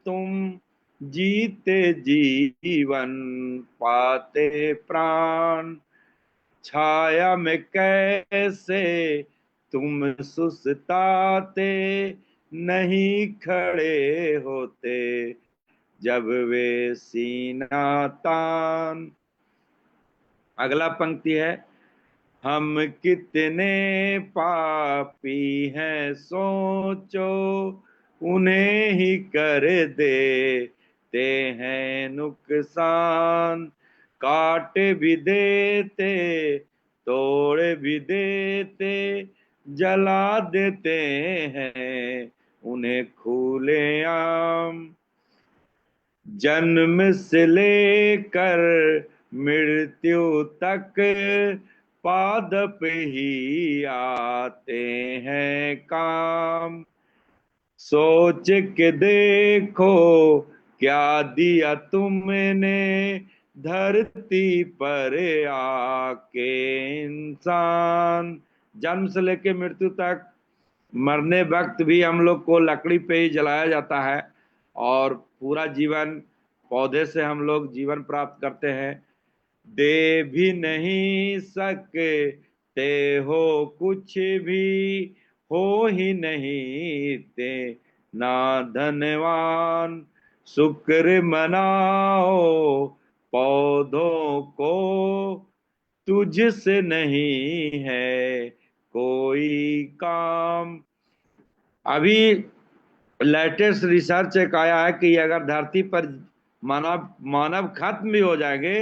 तुम जीते जीवन पाते प्राण। छाया में कैसे तुम सुस्ताते नहीं खड़े होते जब वे सीना तान। अगला पंक्ति है, हम कितने पापी हैं सोचो, उन्हें ही कर देते हैं नुकसान। काट भी देते, तोड़ भी देते, जला देते हैं उन्हें खुलेआम। जन्म से लेकर मृत्यु तक पादप ही आते हैं काम। सोच के देखो क्या दिया तुमने धरती पर आके इंसान। जन्म से लेकर मृत्यु तक, मरने वक्त भी हम लोग को लकड़ी पे ही जलाया जाता है, और पूरा जीवन पौधे से हम लोग जीवन प्राप्त करते हैं। दे भी नहीं सकते हो कुछ भी, हो ही नहीं ते ना धनवान। शुक्र मनाओ पौधों को, तुझसे नहीं है कोई काम। अभी लेटेस्ट रिसर्च एक आया है कि अगर धरती पर मानव मानव खत्म भी हो जाएंगे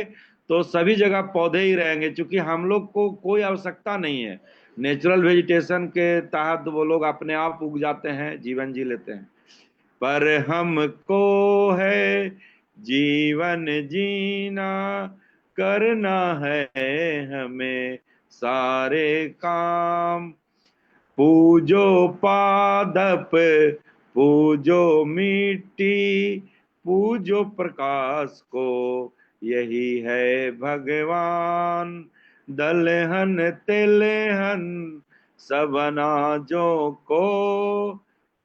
तो सभी जगह पौधे ही रहेंगे, क्योंकि हम लोग को कोई आवश्यकता नहीं है। नेचुरल वेजिटेशन के तहत वो लोग अपने आप उग जाते हैं, जीवन जी लेते हैं। पर हमको है जीवन जीना, करना है हमें सारे काम। पूजो पादप, पूजो मिट्टी, पूजो प्रकाश को, यही है भगवान। दलहन तिलहन सब अनाजों को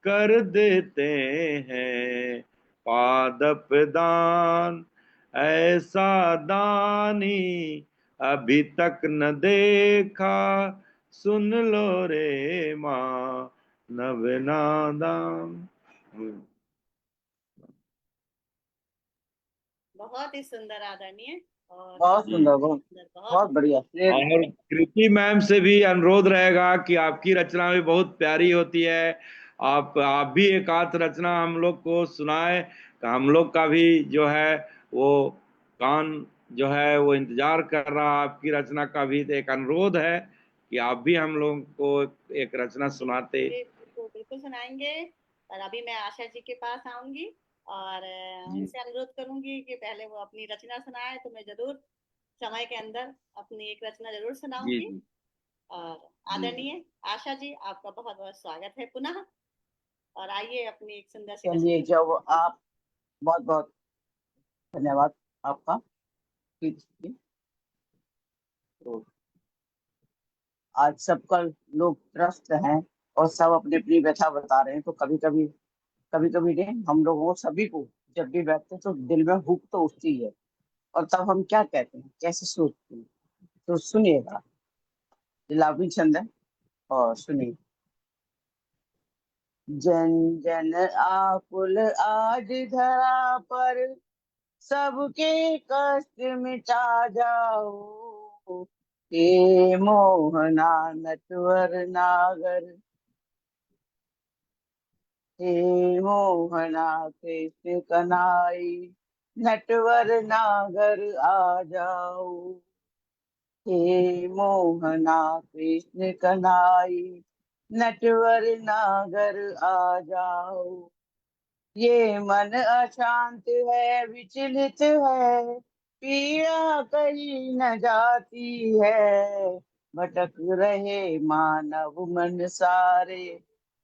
कर देते हैं पादप दान। ऐसा दानी अभी तक न देखा, सुन लो रे माँ नवनादान। बहुत ही सुंदर आदरणीय, और बहुत जी। सुंदर, बहुत सुंदर, बहुत बहुत बढ़िया। और कृति मैम से भी अनुरोध रहेगा कि आपकी रचना भी बहुत प्यारी होती है, आप भी एक आध रचना हम लोग को सुनाए। हम लोग का भी जो है वो कान जो है वो इंतजार कर रहा, आपकी रचना का भी। तो एक अनुरोध है कि आप भी हम लोग को एक रचना सुनाते। बिल्कुल बिल्कुल सुनाएंगे। और अभी मैं आशा जी के पास आऊंगी और जी उनसे अनुरोध करूंगी कि पहले वो अपनी रचना सुनाए, तो मैं जरूर समय के अंदर अपनी एक रचना जरूर जी सुनाऊंगी। जी और जी। आदरणीय आशा जी, आपका बहुत बहुत स्वागत है पुनः। और आइए अपनी एक सुंदर सी चलिए, रचना। जब आप, बहुत बहुत धन्यवाद आपका। तो आज सबका लोग त्रस्त हैं और सब अपनी अपनी व्यथा बता रहे हैं, तो कभी कभी नहीं, हम लोगों सभी को जब भी बैठते हैं तो दिल में हुक तो उठती है, और तब हम क्या कहते हैं, कैसे सोचते हैं। तो सुनिएगा, लाभी छंद है, और सुनिए। जन जन आकुल आज धरा पर, सबके कष्ट मिटा जाओ। हे मोहना नटवर नागर, हे मोहना कृष्ण कन्हई, नटवर नागर आ जाओ। हे मोहना कृष्ण कन्हई, नटवर नागर आ जाओ। ये मन अशांत है, विचलित है, पीड़ा कहीं न जाती है। भटक रहे मानव मन सारे,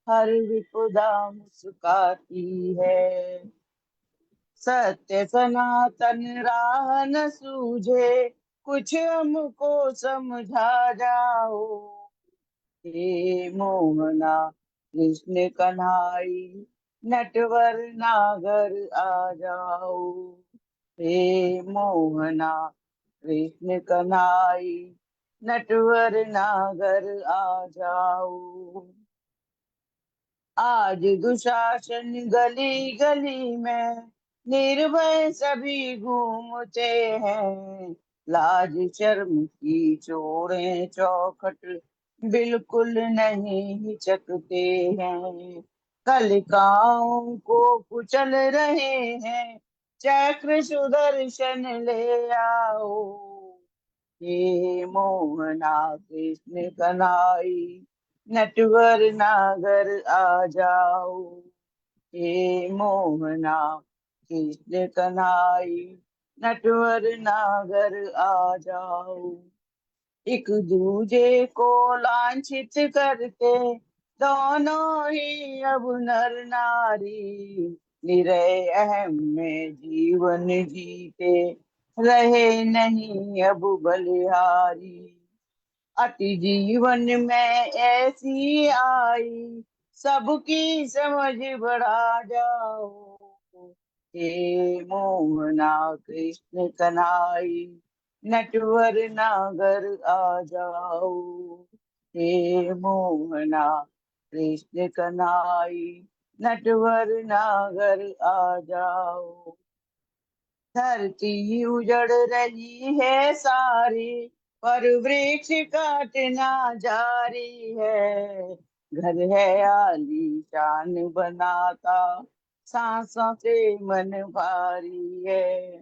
हर विपदा मुस्काती है। सत्य सनातन राह न सूझे, कुछ हमको समझा जाओ। हे मोहना कृष्ण कन्हई, नटवर नागर आ जाओ। हे मोहना कृष्ण कन्हई, नटवर नागर आ जाओ। आज दुशासन गली गली में, निर्भय सभी घूमते हैं, लाज शर्म की चोरें चौखट बिल्कुल नहीं हिचकते हैं। कलिकाओं को कुचल रहे हैं, चक्र सुदर्शन ले आओ। हे मोहना कृष्ण कन्हई, नटवर नागर आ जाओ। हे मोहना कृष्ण कन्हई, नटवर नागर आ जाओ। एक दूजे को लांछित करके दोनों ही अब नर नारी, निरय अहम में जीवन जीते रहे नहीं अब बलिहारी। अति जीवन में ऐसी आई, सबकी समझ बढ़ा जाओ। हे मोहना कृष्ण कन्हई, नटवर नागर आ जाओ। हे मोहना कृष्ण कन्हई, नटवर नागर आ जाओ। धरती उजड़ रही है सारी, पर वृक्ष काटना जारी है। घर है आलीशान बनाता, सांसों से मन भारी है।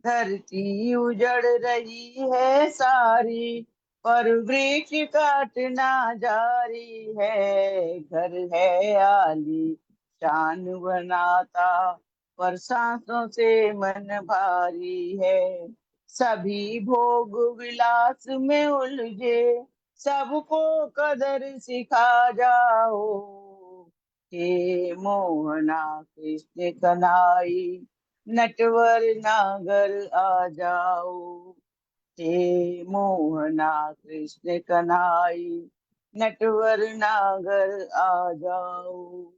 धरती उजड़ रही है सारी, पर वृक्ष काटना जारी है। घर है आलीशान बनाता, पर सांसों से मन भारी है। सभी भोग विलास में उलझे, सबको कदर सिखा जाओ। हे मोहना कृष्ण कन्हई, नटवर नागर आ जाओ। हे मोहना कृष्ण कन्हई, नटवर नागर आ जाओ।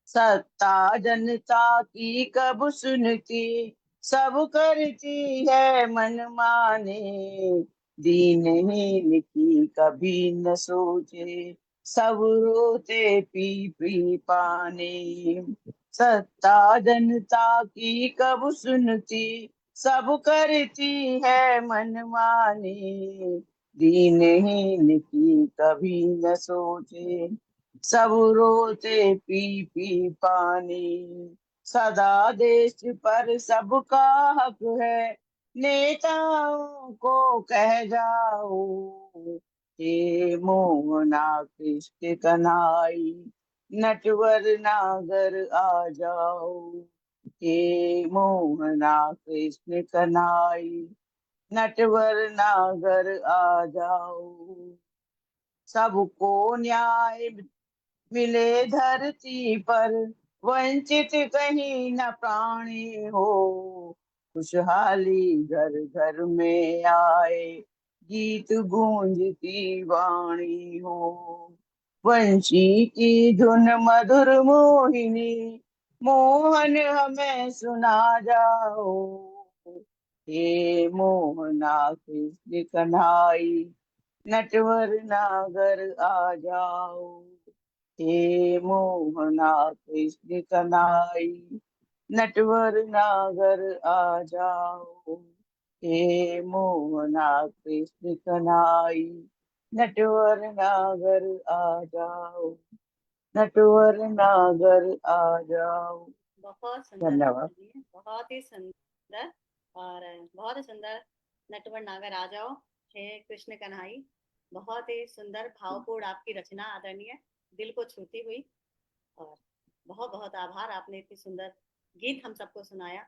सत्ता जनता की कब सुनती, सब करती है मनमानी। दीनहीन की कभी न सोचे, सब रोते पी पी पानी। सत्ता जनता की कब सुनती, सब करती है मनमानी। दीनहीन की कभी न सोचे, सब रोते पी पी पानी। सदा देश पर सबका हक है, नेताओं को कह जाओ। हे मोहना कृष्ण कन्हई, नटवर नागर आ जाओ। हे मोहना कृष्ण कन्हई, नटवर नागर आ जाओ। सबको न्याय मिले धरती पर, वंचित कहीं न प्राणी हो। खुशहाली घर घर में आए, गीत गूंजती वाणी हो। वंशी की धुन मधुर मोहिनी, मोहन हमें सुना जाओ। हे मोहना कृष्ण कन्हई, नटवर नागर आ जाओ। हे मोहना कृष्ण कन्हई, नटवर नागर आ जाओ। हे मोहना कृष्ण कन्हई, नटवर नागर आ जाओ। नटवर नागर आ जाओ। बहुत सुंदर धन्यवाद। आदरणीय, बहुत ही सुंदर और बहुत ही सुंदर। नटवर नागर आ जाओ, हे कृष्ण कन्हई। बहुत ही सुंदर भावपूर्ण आपकी रचना आदरणीय, दिल को छूती हुई। और बहुत बहुत आभार, आपने इतनी सुंदर गीत हम सबको सुनाया।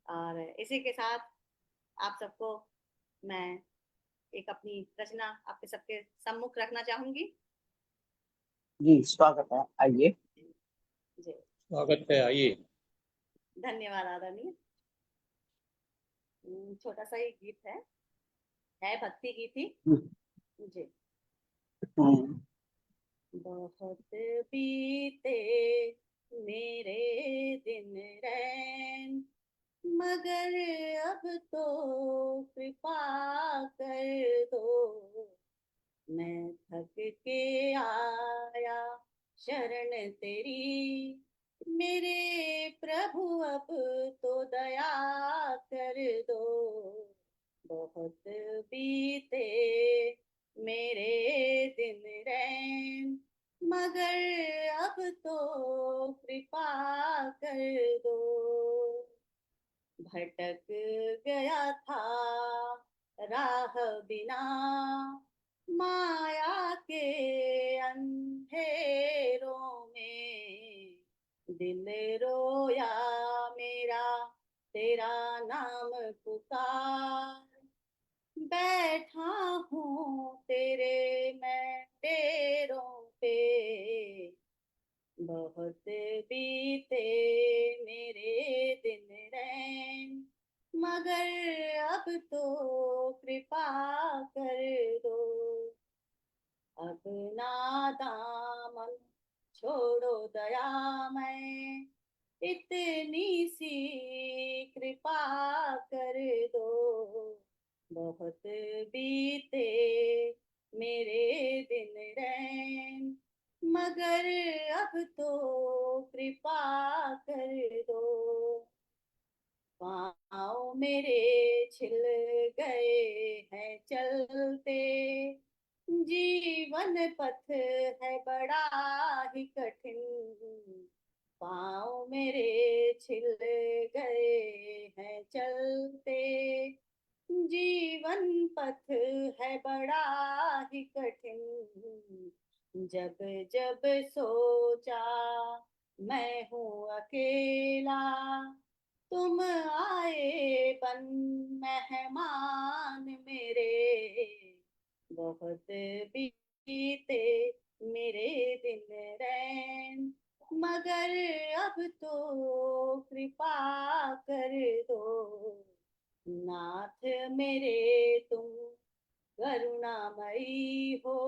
और इसी के साथ आप सबको मैं एक अपनी रचना आपके सबके सम्मुख रखना चाहूंगी। जी स्वागत है, आइए। जी स्वागत है, आइए। धन्यवाद आदरणीय। छोटा सा ही गीत है भक्ति गीत ही। जी। हम्म। बहुत बीते मेरे दिन रैन, मगर अब तो कृपा कर दो। मैं थक के आया शरण तेरी, मेरे प्रभु अब तो दया कर दो, बहुत बीते मेरे दिन रैन, मगर अब तो कृपा कर दो। भटक गया था राह बिना, माया के अंधेरों में, दिल रोया मेरा तेरा नाम पुकार, बैठा हूँ तेरे मैं डेरों पे, बहुत बीते मेरे दिन रैन, मगर अब तो कृपा कर दो। अब ना दामन छोड़ो दयामय, इतनी सी कृपा कर दो, बहुत बीते मेरे दिन रैन, मगर अब तो कृपा कर दो। पाँव मेरे छिल गए हैं चलते, जीवन पथ है बड़ा ही कठिन, पाँव मेरे छिल गए हैं चलते, जीवन पथ है बड़ा ही कठिन, जब जब सोचा मैं हूँ अकेला, तुम आए बन मेहमान मेरे, बहुत बीते मेरे दिन रैन, मगर अब तो कृपा कर दो। नाथ मेरे तुम करुणामयी हो,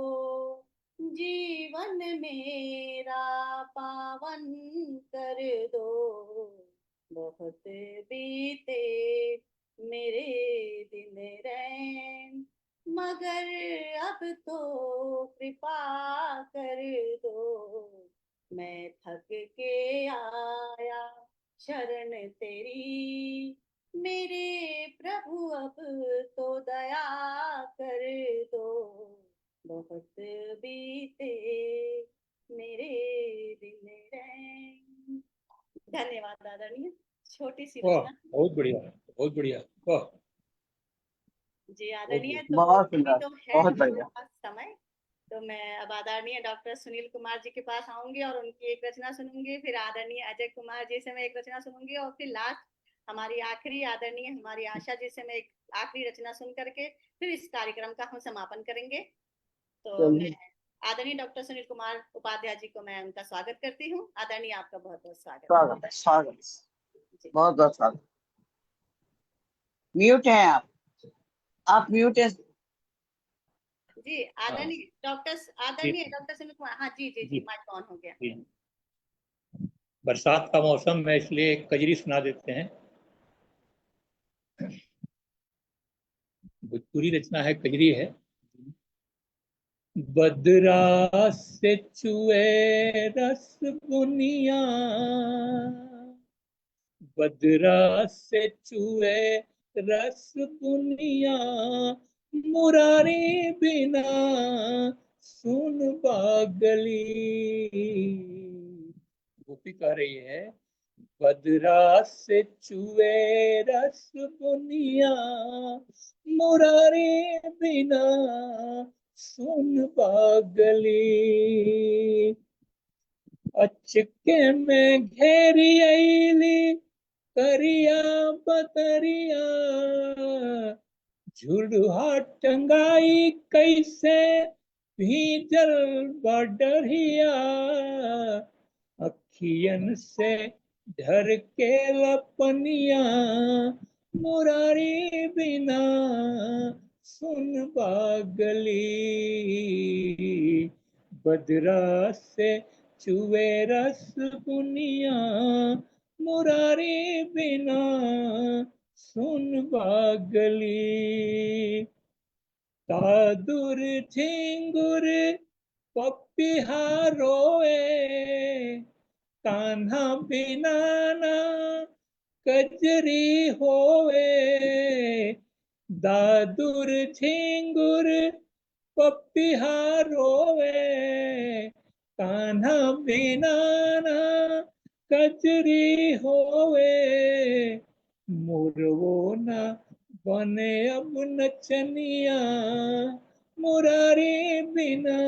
जीवन मेरा पावन कर दो, बहुत बीते मेरे दिन रैन, मगर अब तो कृपा कर दो। मैं थक के आया शरण तेरी, मेरे प्रभु अब तो दया कर दो, बहुत बीते मेरे दिन रैन। धन्यवाद आदरणीय। छोटी सी वाह, रचना। बहुत बढ़िया, बहुत बढ़िया। वाह, जी बहुत आदरणीय, बढ़िया। तो बहुत अभी सुंदर, तो है बहुत हमारे बढ़िया। पास समय, तो मैं अब आदरणीय डॉक्टर सुनील कुमार जी के पास आऊंगी और उनकी एक रचना सुनूंगी, फिर आदरणीय अजय कुमार जी से मैं एक रचना सुनूंगी, और फिर लास्ट हमारी आखिरी आदरणीय हमारी आशा जी से मैं एक आखिरी रचना सुन करके फिर इस कार्यक्रम का हम समापन करेंगे। तो मैं चलिए, आदरणीय डॉक्टर सुनील कुमार उपाध्याय जी को मैं उनका स्वागत करती हूँ। आदरणीय, आपका बहुत बहुत स्वागत स्वागत है, स्वागत, जी। बहुत बहुत स्वागत। म्यूट हैं आप म्यूट हैं। जी हाँ, आदरणीय डॉक्टर, जी, आदरणीय डॉक्टर सुनील कुमार, हाँ जी जी जी, जी, माइक ऑन हो गया। जी। बरसात का मौसम है, इसलिए एक कजरी सुना देते हैं। भोजपुरी रचना है, कजरी है। बदरा से चुए रस बुनिया, बदरा से चुए रस बुनिया, मुरारी बिना सुन बागली। गोपी कह रही है, बदरा से चुए रस बुनिया, मुरारी बिना सुन पागली। अचके में घेरी अली करिया बदरिया, झुलुहा टंगाई कैसे भीजल बडरिया, अखियन से ढर के लपनिया, मुरारी बिना सुन बागली। बदरा से चुए रस बुनिया, मुरारी बिना सुन बागली। तादुर झिंगुर पपिहा रोए, कान्हा बिना ना कजरी होवे, दादुर झिंगुर पपिहा रोवे, कान्हा बिना ना कजरी होवे, मुरवो ना बने अब नचनिया, मुरारी बिना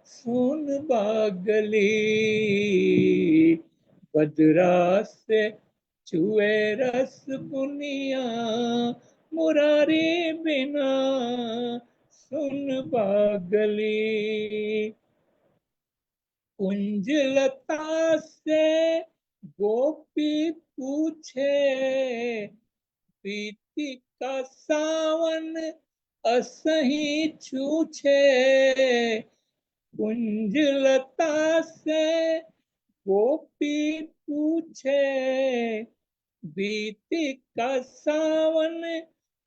सुन बागली, बदरा से चुए रस बुनिया, मुरारी बिना सुन बागली, कुंजलता से गोपी पूछे, प्रीति का सावन असही छूछे, कुंजलता से गोपी पूछे, बीती का सावन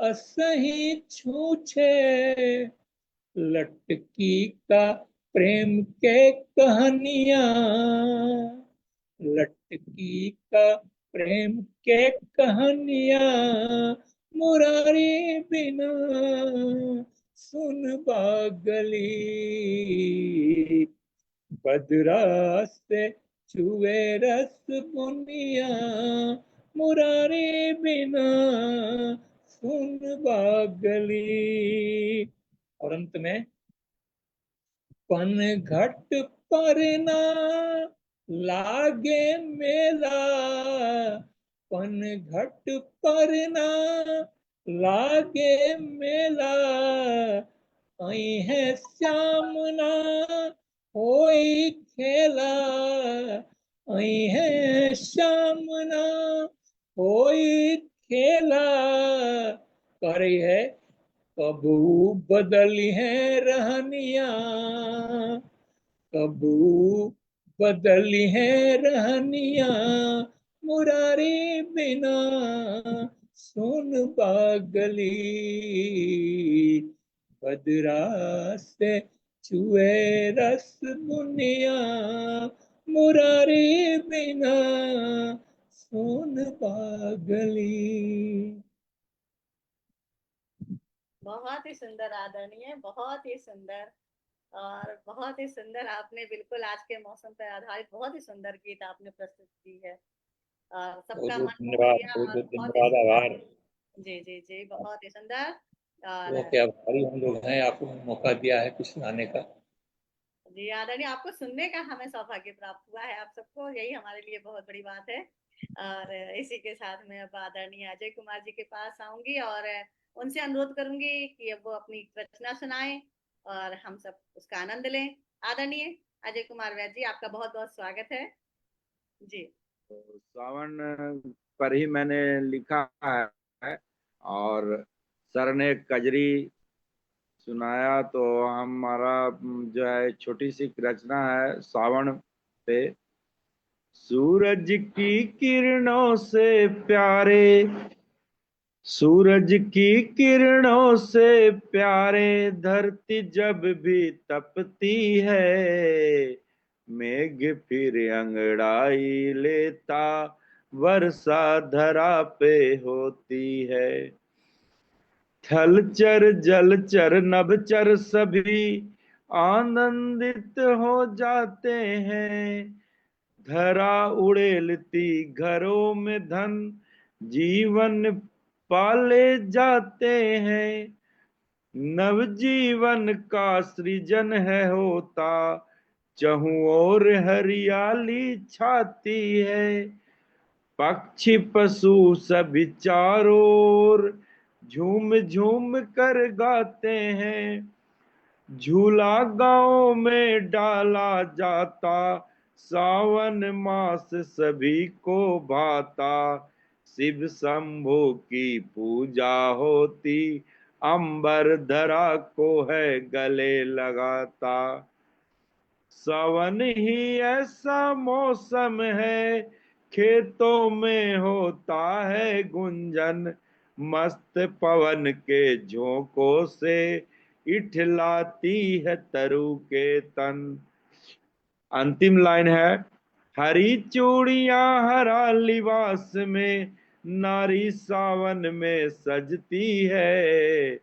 असही छूछे, लटकी का प्रेम के कहानियां, लटकी का प्रेम के कहानियां, मुरारी बिना सुन बागली, बदरा से छुए रस बुनिया, मुरारी बिना सुन बागली। और अंत में पन घट पर ना लागे मेला, पन घट पर ना लागे मेला, आई है श्याम ना होई खेला, आई है श्याम ना होई खेला, कह रही है कबू बदली है रहनिया, कबू बदली है रहनिया, मुरारी बिना सुन बागली, बदरा से छुए रस बुनिया, मुरारी बिना सुन बागली। बहुत ही सुंदर आदरणीय, बहुत ही सुंदर, और बहुत ही सुंदर आपने बिल्कुल आज के मौसम पर आधारित बहुत ही सुंदर गीत आपने प्रस्तुत की है, और सबका मन मोह लिया, बहुत और बहुत बहुत ही धन्यवाद, आभार। जी जी जी, बहुत ही सुंदर। और वो क्या भारी हम लोग हैं, आपको मौका दिया है कुछ सुनाने का। जी आदरणीय, आपको सुनने का हमें सौभाग्य प्राप्त हुआ है, आप सबको, यही हमारे लिए बहुत बड़ी बात है। और इसी के साथ मैं अब आदरणीय अजय कुमार जी के पास आऊंगी और उनसे अनुरोध करूंगी कि अब वो अपनी रचना सुनाएं और हम सब उसका आनंद लें। आदरणीय अजय कुमार वैद्य जी, आपका बहुत बहुत स्वागत है जी। तो सावन पर ही मैंने लिखा है, और सर ने कजरी सुनाया, तो हमारा जो है छोटी सी रचना है सावन पे। सूरज की किरणों से प्यारे, सूरज की किरणों से प्यारे, धरती जब भी तपती है, मेघ फिर अंगड़ाई लेता, वर्षा धरा पे होती है। थलचर जलचर नभचर सभी आनंदित हो जाते हैं, धरा उड़ेलती घरों में धन जीवन पाले जाते हैं, नवजीवन का सृजन है होता, चहुं ओर हरियाली छाती है, पक्षी पशु सभी चारों ओर झूम झूम कर गाते हैं, झूला गांव में डाला जाता, सावन मास सभी को भाता, शिव शंभु की पूजा होती, अंबर धरा को है गले लगाता, सावन ही ऐसा मौसम है, खेतों में होता है गुंजन, मस्त पवन के झोंकों से इठलाती है तरु के तन। अंतिम लाइन है, हरी चूड़ियां हरा लिबास में नारी सावन में सजती है।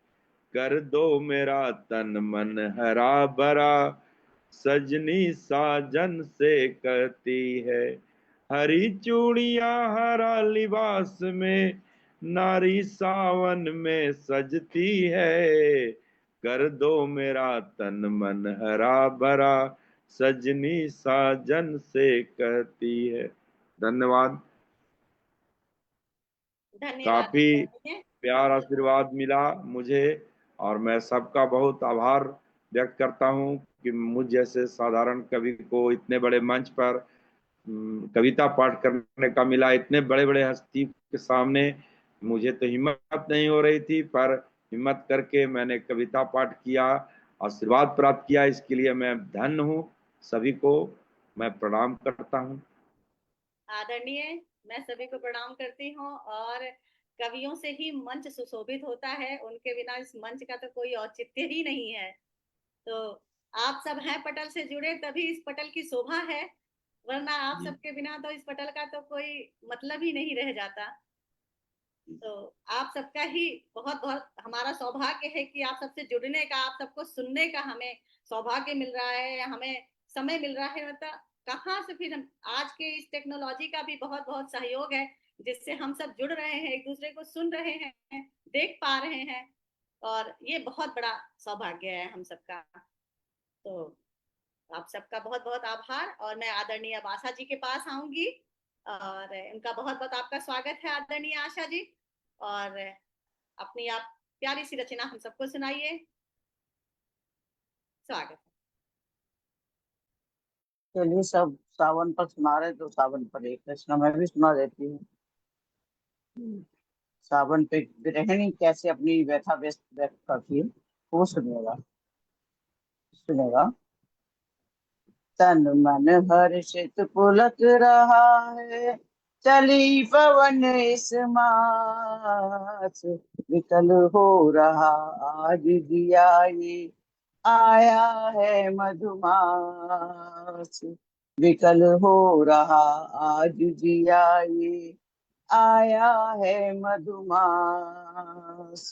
कर दो मेरा तन मन हरा भरा सजनी साजन से कहती है। हरी चूड़ियां हरा लिबास में नारी सावन में सजती है। कर दो मेरा तन मन हरा भरा सजनी साजन से कहती है। धन्यवाद। धन्यवाद काफी आदरणीय। प्यार आशीर्वाद मिला मुझे और मैं सबका बहुत आभार व्यक्त करता हूं कि मुझ जैसे साधारण कवि को इतने बड़े मंच पर कविता पाठ करने का मिला। इतने बड़े बड़े हस्ती के सामने मुझे तो हिम्मत नहीं हो रही थी, पर हिम्मत करके मैंने कविता पाठ किया, आशीर्वाद प्राप्त किया। इसके लिए मैं धन्य हूँ। सभी को मैं प्रणाम करता हूँ। आदरणीय, मैं सभी को प्रणाम करती हूँ। और कवियों से ही मंच सुशोभित होता है, उनके बिना इस मंच का तो कोई औचित्य ही नहीं है। तो आप सब हैं पटल से जुड़े, तभी इस पटल की शोभा है, वरना आप सबके बिना तो इस पटल का तो कोई मतलब ही नहीं रह जाता। तो आप सबका ही बहुत बहुत हमारा सौभाग्य है कि आप सबसे जुड़ने का, आप सबको सुनने का हमें सौभाग्य मिल रहा है, हमें समय मिल रहा है। मतलब कहाँ से फिर आज के इस टेक्नोलॉजी का भी बहुत बहुत सहयोग है, जिससे हम सब जुड़ रहे हैं, एक दूसरे को सुन रहे हैं, देख पा रहे हैं, और ये बहुत बड़ा सौभाग्य है हम सबका। तो आप सबका बहुत बहुत आभार। और मैं आदरणीय अब आशा जी के पास आऊंगी, और उनका बहुत बहुत आपका स्वागत है आदरणीय आशा जी। और अपनी आप प्यारी सी रचना हम सबको सुनाइए। स्वागत है। चलिए, सब सावन पर सुना रहे तो सावन पर एक रचना मैं भी सुना देती हूँ। सावन पे गृहिणी कैसे अपनी व्यथा व्यक्त व्यक्त करती है वो सुनिएगा। सुनेगा। तन मन हर्षित पुलक रहा है, चली पवन इस मास। विकल हो रहा आज दिया ये, आया है मधुमास। विकल हो रहा आज दिया ये, आया है मधुमास।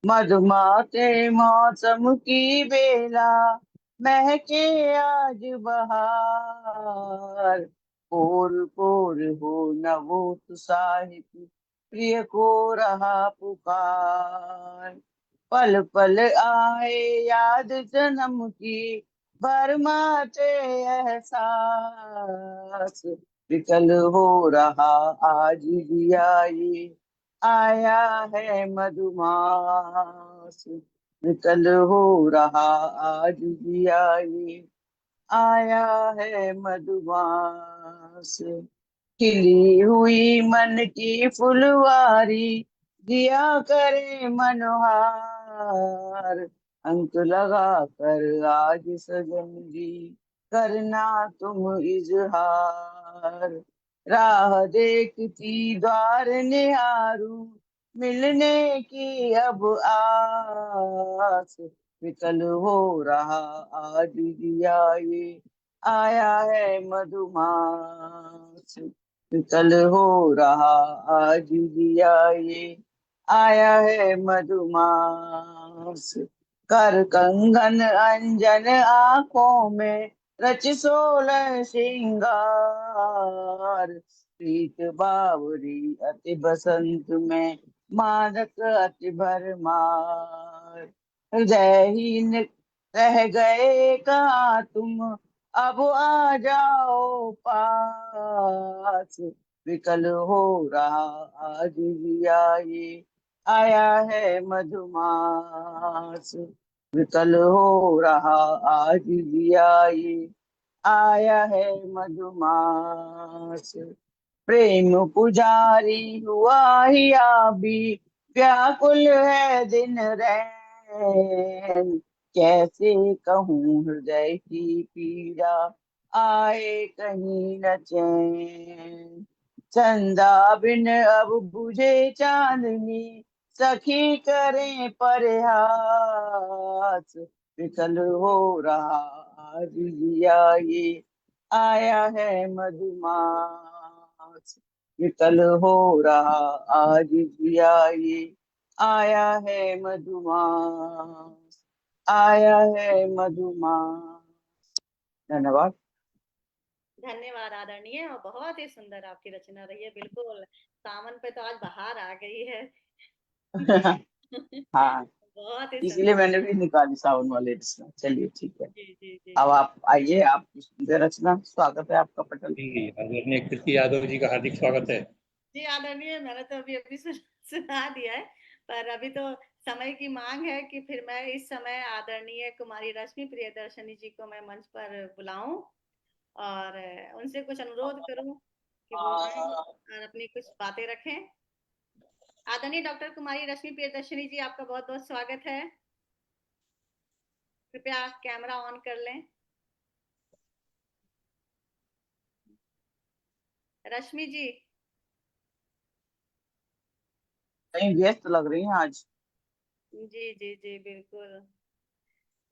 मधुमाते मौसम की बेला, महके आज बहार। पोर पोर हो नवोत्साहित, प्रिय को रहा पुकार। पल पल आए याद जन्म की, भरमाते एहसास। विकल हो रहा आज दिया ये, आया है मधुमास। विकल हो रहा आज दिया ये, आया है मधुमास। खिली हुई मन की फुलवारी, दिया करे मनोहार। अंक लगा कर आज सजन जी, करना तुम इजहार। राह देखती द्वार निहारूं, मिलने की अब आस। विकल हो रहा आज दिया ये, आया है मधुमास। विकल हो रहा आज दिया ये, आया है मधुमास। कर कंगन अंजन आंखों में, रच 16 श्रृंगार। प्रीत बावरी अति बसंत में, मादक अति भरमार। हृदयहीन रह गए कहाँ तुम, अब आ जाओ पास। विकल हो रहा आज दिया ये, आया है मधुमास। विकल हो रहा आज दिया ये, आया है मधुमास। प्रेम पुजारी हुआ ही अभी, व्याकुल है दिन रैन। कैसे कहूँ हृदय की पीड़ा, आए कहीं न चैन। चंदा बिन अब बुझे चांदनी, सखी करें परिहास। विकल हो रहा आज दिया ये, आया है मधुमास, ये कल हो रहा आज जिया ये, आया है मधुमास, आया है मधुमास। धन्यवाद। धन्यवाद आदरणीय, और बहुत ही सुंदर आपकी रचना रही है। बिल्कुल सावन पे तो आज बहार आ गई है। हाँ, बहुत ही इसलिए सुंदर। मैंने भी निकाली सावन वाले रचना। चलिए ठीक है, जी जी जी। अब आप आइए, आपकी सुंदर रचना। स्वागत है आपका पटल। जी, आदरणीय कीर्ति यादव जी का हार्दिक स्वागत है। जी आदरणीय, मैंने तो अभी अभी सुना दिया है, पर अभी तो समय की मांग है कि फिर मैं इस समय आदरणीय कुमारी रश्मि प्रियदर्शनी जी को मैं मंच पर बुलाऊं और उनसे कुछ अनुरोध करूं कि वो आए और अपनी कुछ बातें रखें। आदरणीय डॉक्टर कुमारी रश्मि प्रियदर्शनी जी, आपका बहुत बहुत स्वागत है। कृपया कैमरा ऑन कर लें। रश्मि जी। कहीं व्यस्त लग रही हैं आज। जी जी जी बिल्कुल।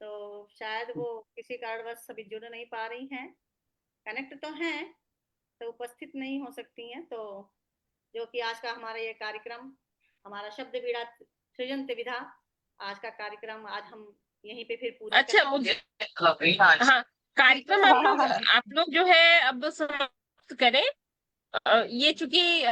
तो शायद वो किसी कारणवश सभी जुड़ नहीं पा रही हैं। कनेक्ट तो हैं, तो उपस्थित नहीं हो सकती हैं। तो जो कि आज का हमारा ये कार्यक्रम, हमारा शब्द बीड़ा सृजन विधा, आज का कार्यक्रम आज हम यहीं पे फिर पूरा अच्छा, करें। मुझे हाँ, कार्यक्रम आप लोग जो है अब समाप्त करें। ये चूंकि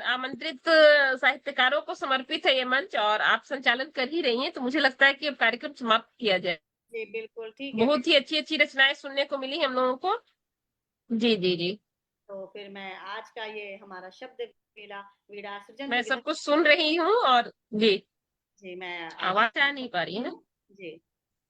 आमंत्रित साहित्यकारों को समर्पित है ये मंच, और आप संचालन कर ही रही हैं, तो मुझे लगता है कि अब कार्यक्रम समाप्त किया जाए। जी बिल्कुल ठीक है। बहुत ही अच्छी अच्छी रचनाएं सुनने को मिली हम लोगों को। जी जी जी। तो फिर मैं आज का ये हमारा शब्द वीड़ा वीड़ा सृजन मैं विधा। सब कुछ सुन रही हूँ, और जी, जी मैं आज आवाज आ नहीं पा रही है। जी,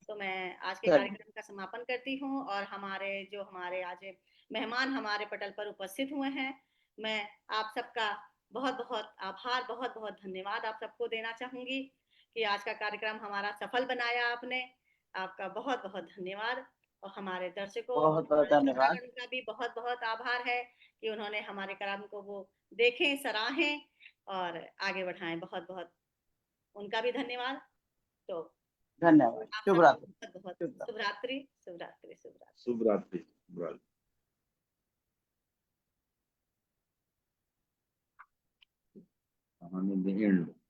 तो मैं आज के चलिए, कार्यक्रम का समापन करती हूँ, और हमारे आज मेहमान हमारे पटल पर उपस्थित हुए हैं, मैं आप सबका बहुत बहुत आभार, बहुत बहुत धन्यवाद आप सबको देना चाहूंगी कि आज का कार्यक्रम हमारा सफल बनाया आपने। आपका बहुत बहुत धन्यवाद। और हमारे दर्शकों और बहुत बहुत हमारे धन्यवाद। श्रोतागण का भी बहुत बहुत आभार है कि उन्होंने हमारे कार्यक्रम को वो देखें, सराहें और आगे बढ़ाएं। बहुत बहुत उनका भी धन्यवाद। तो धन्यवाद। आप शुभ सबको रात्रि। बहुत बहुत शुभ रात्रि। शुभ रात्रि, शुभ रात्रि, शुभ रात्रि। शुभ रात्रि। शुभ रात्रि। कहानी द एंड।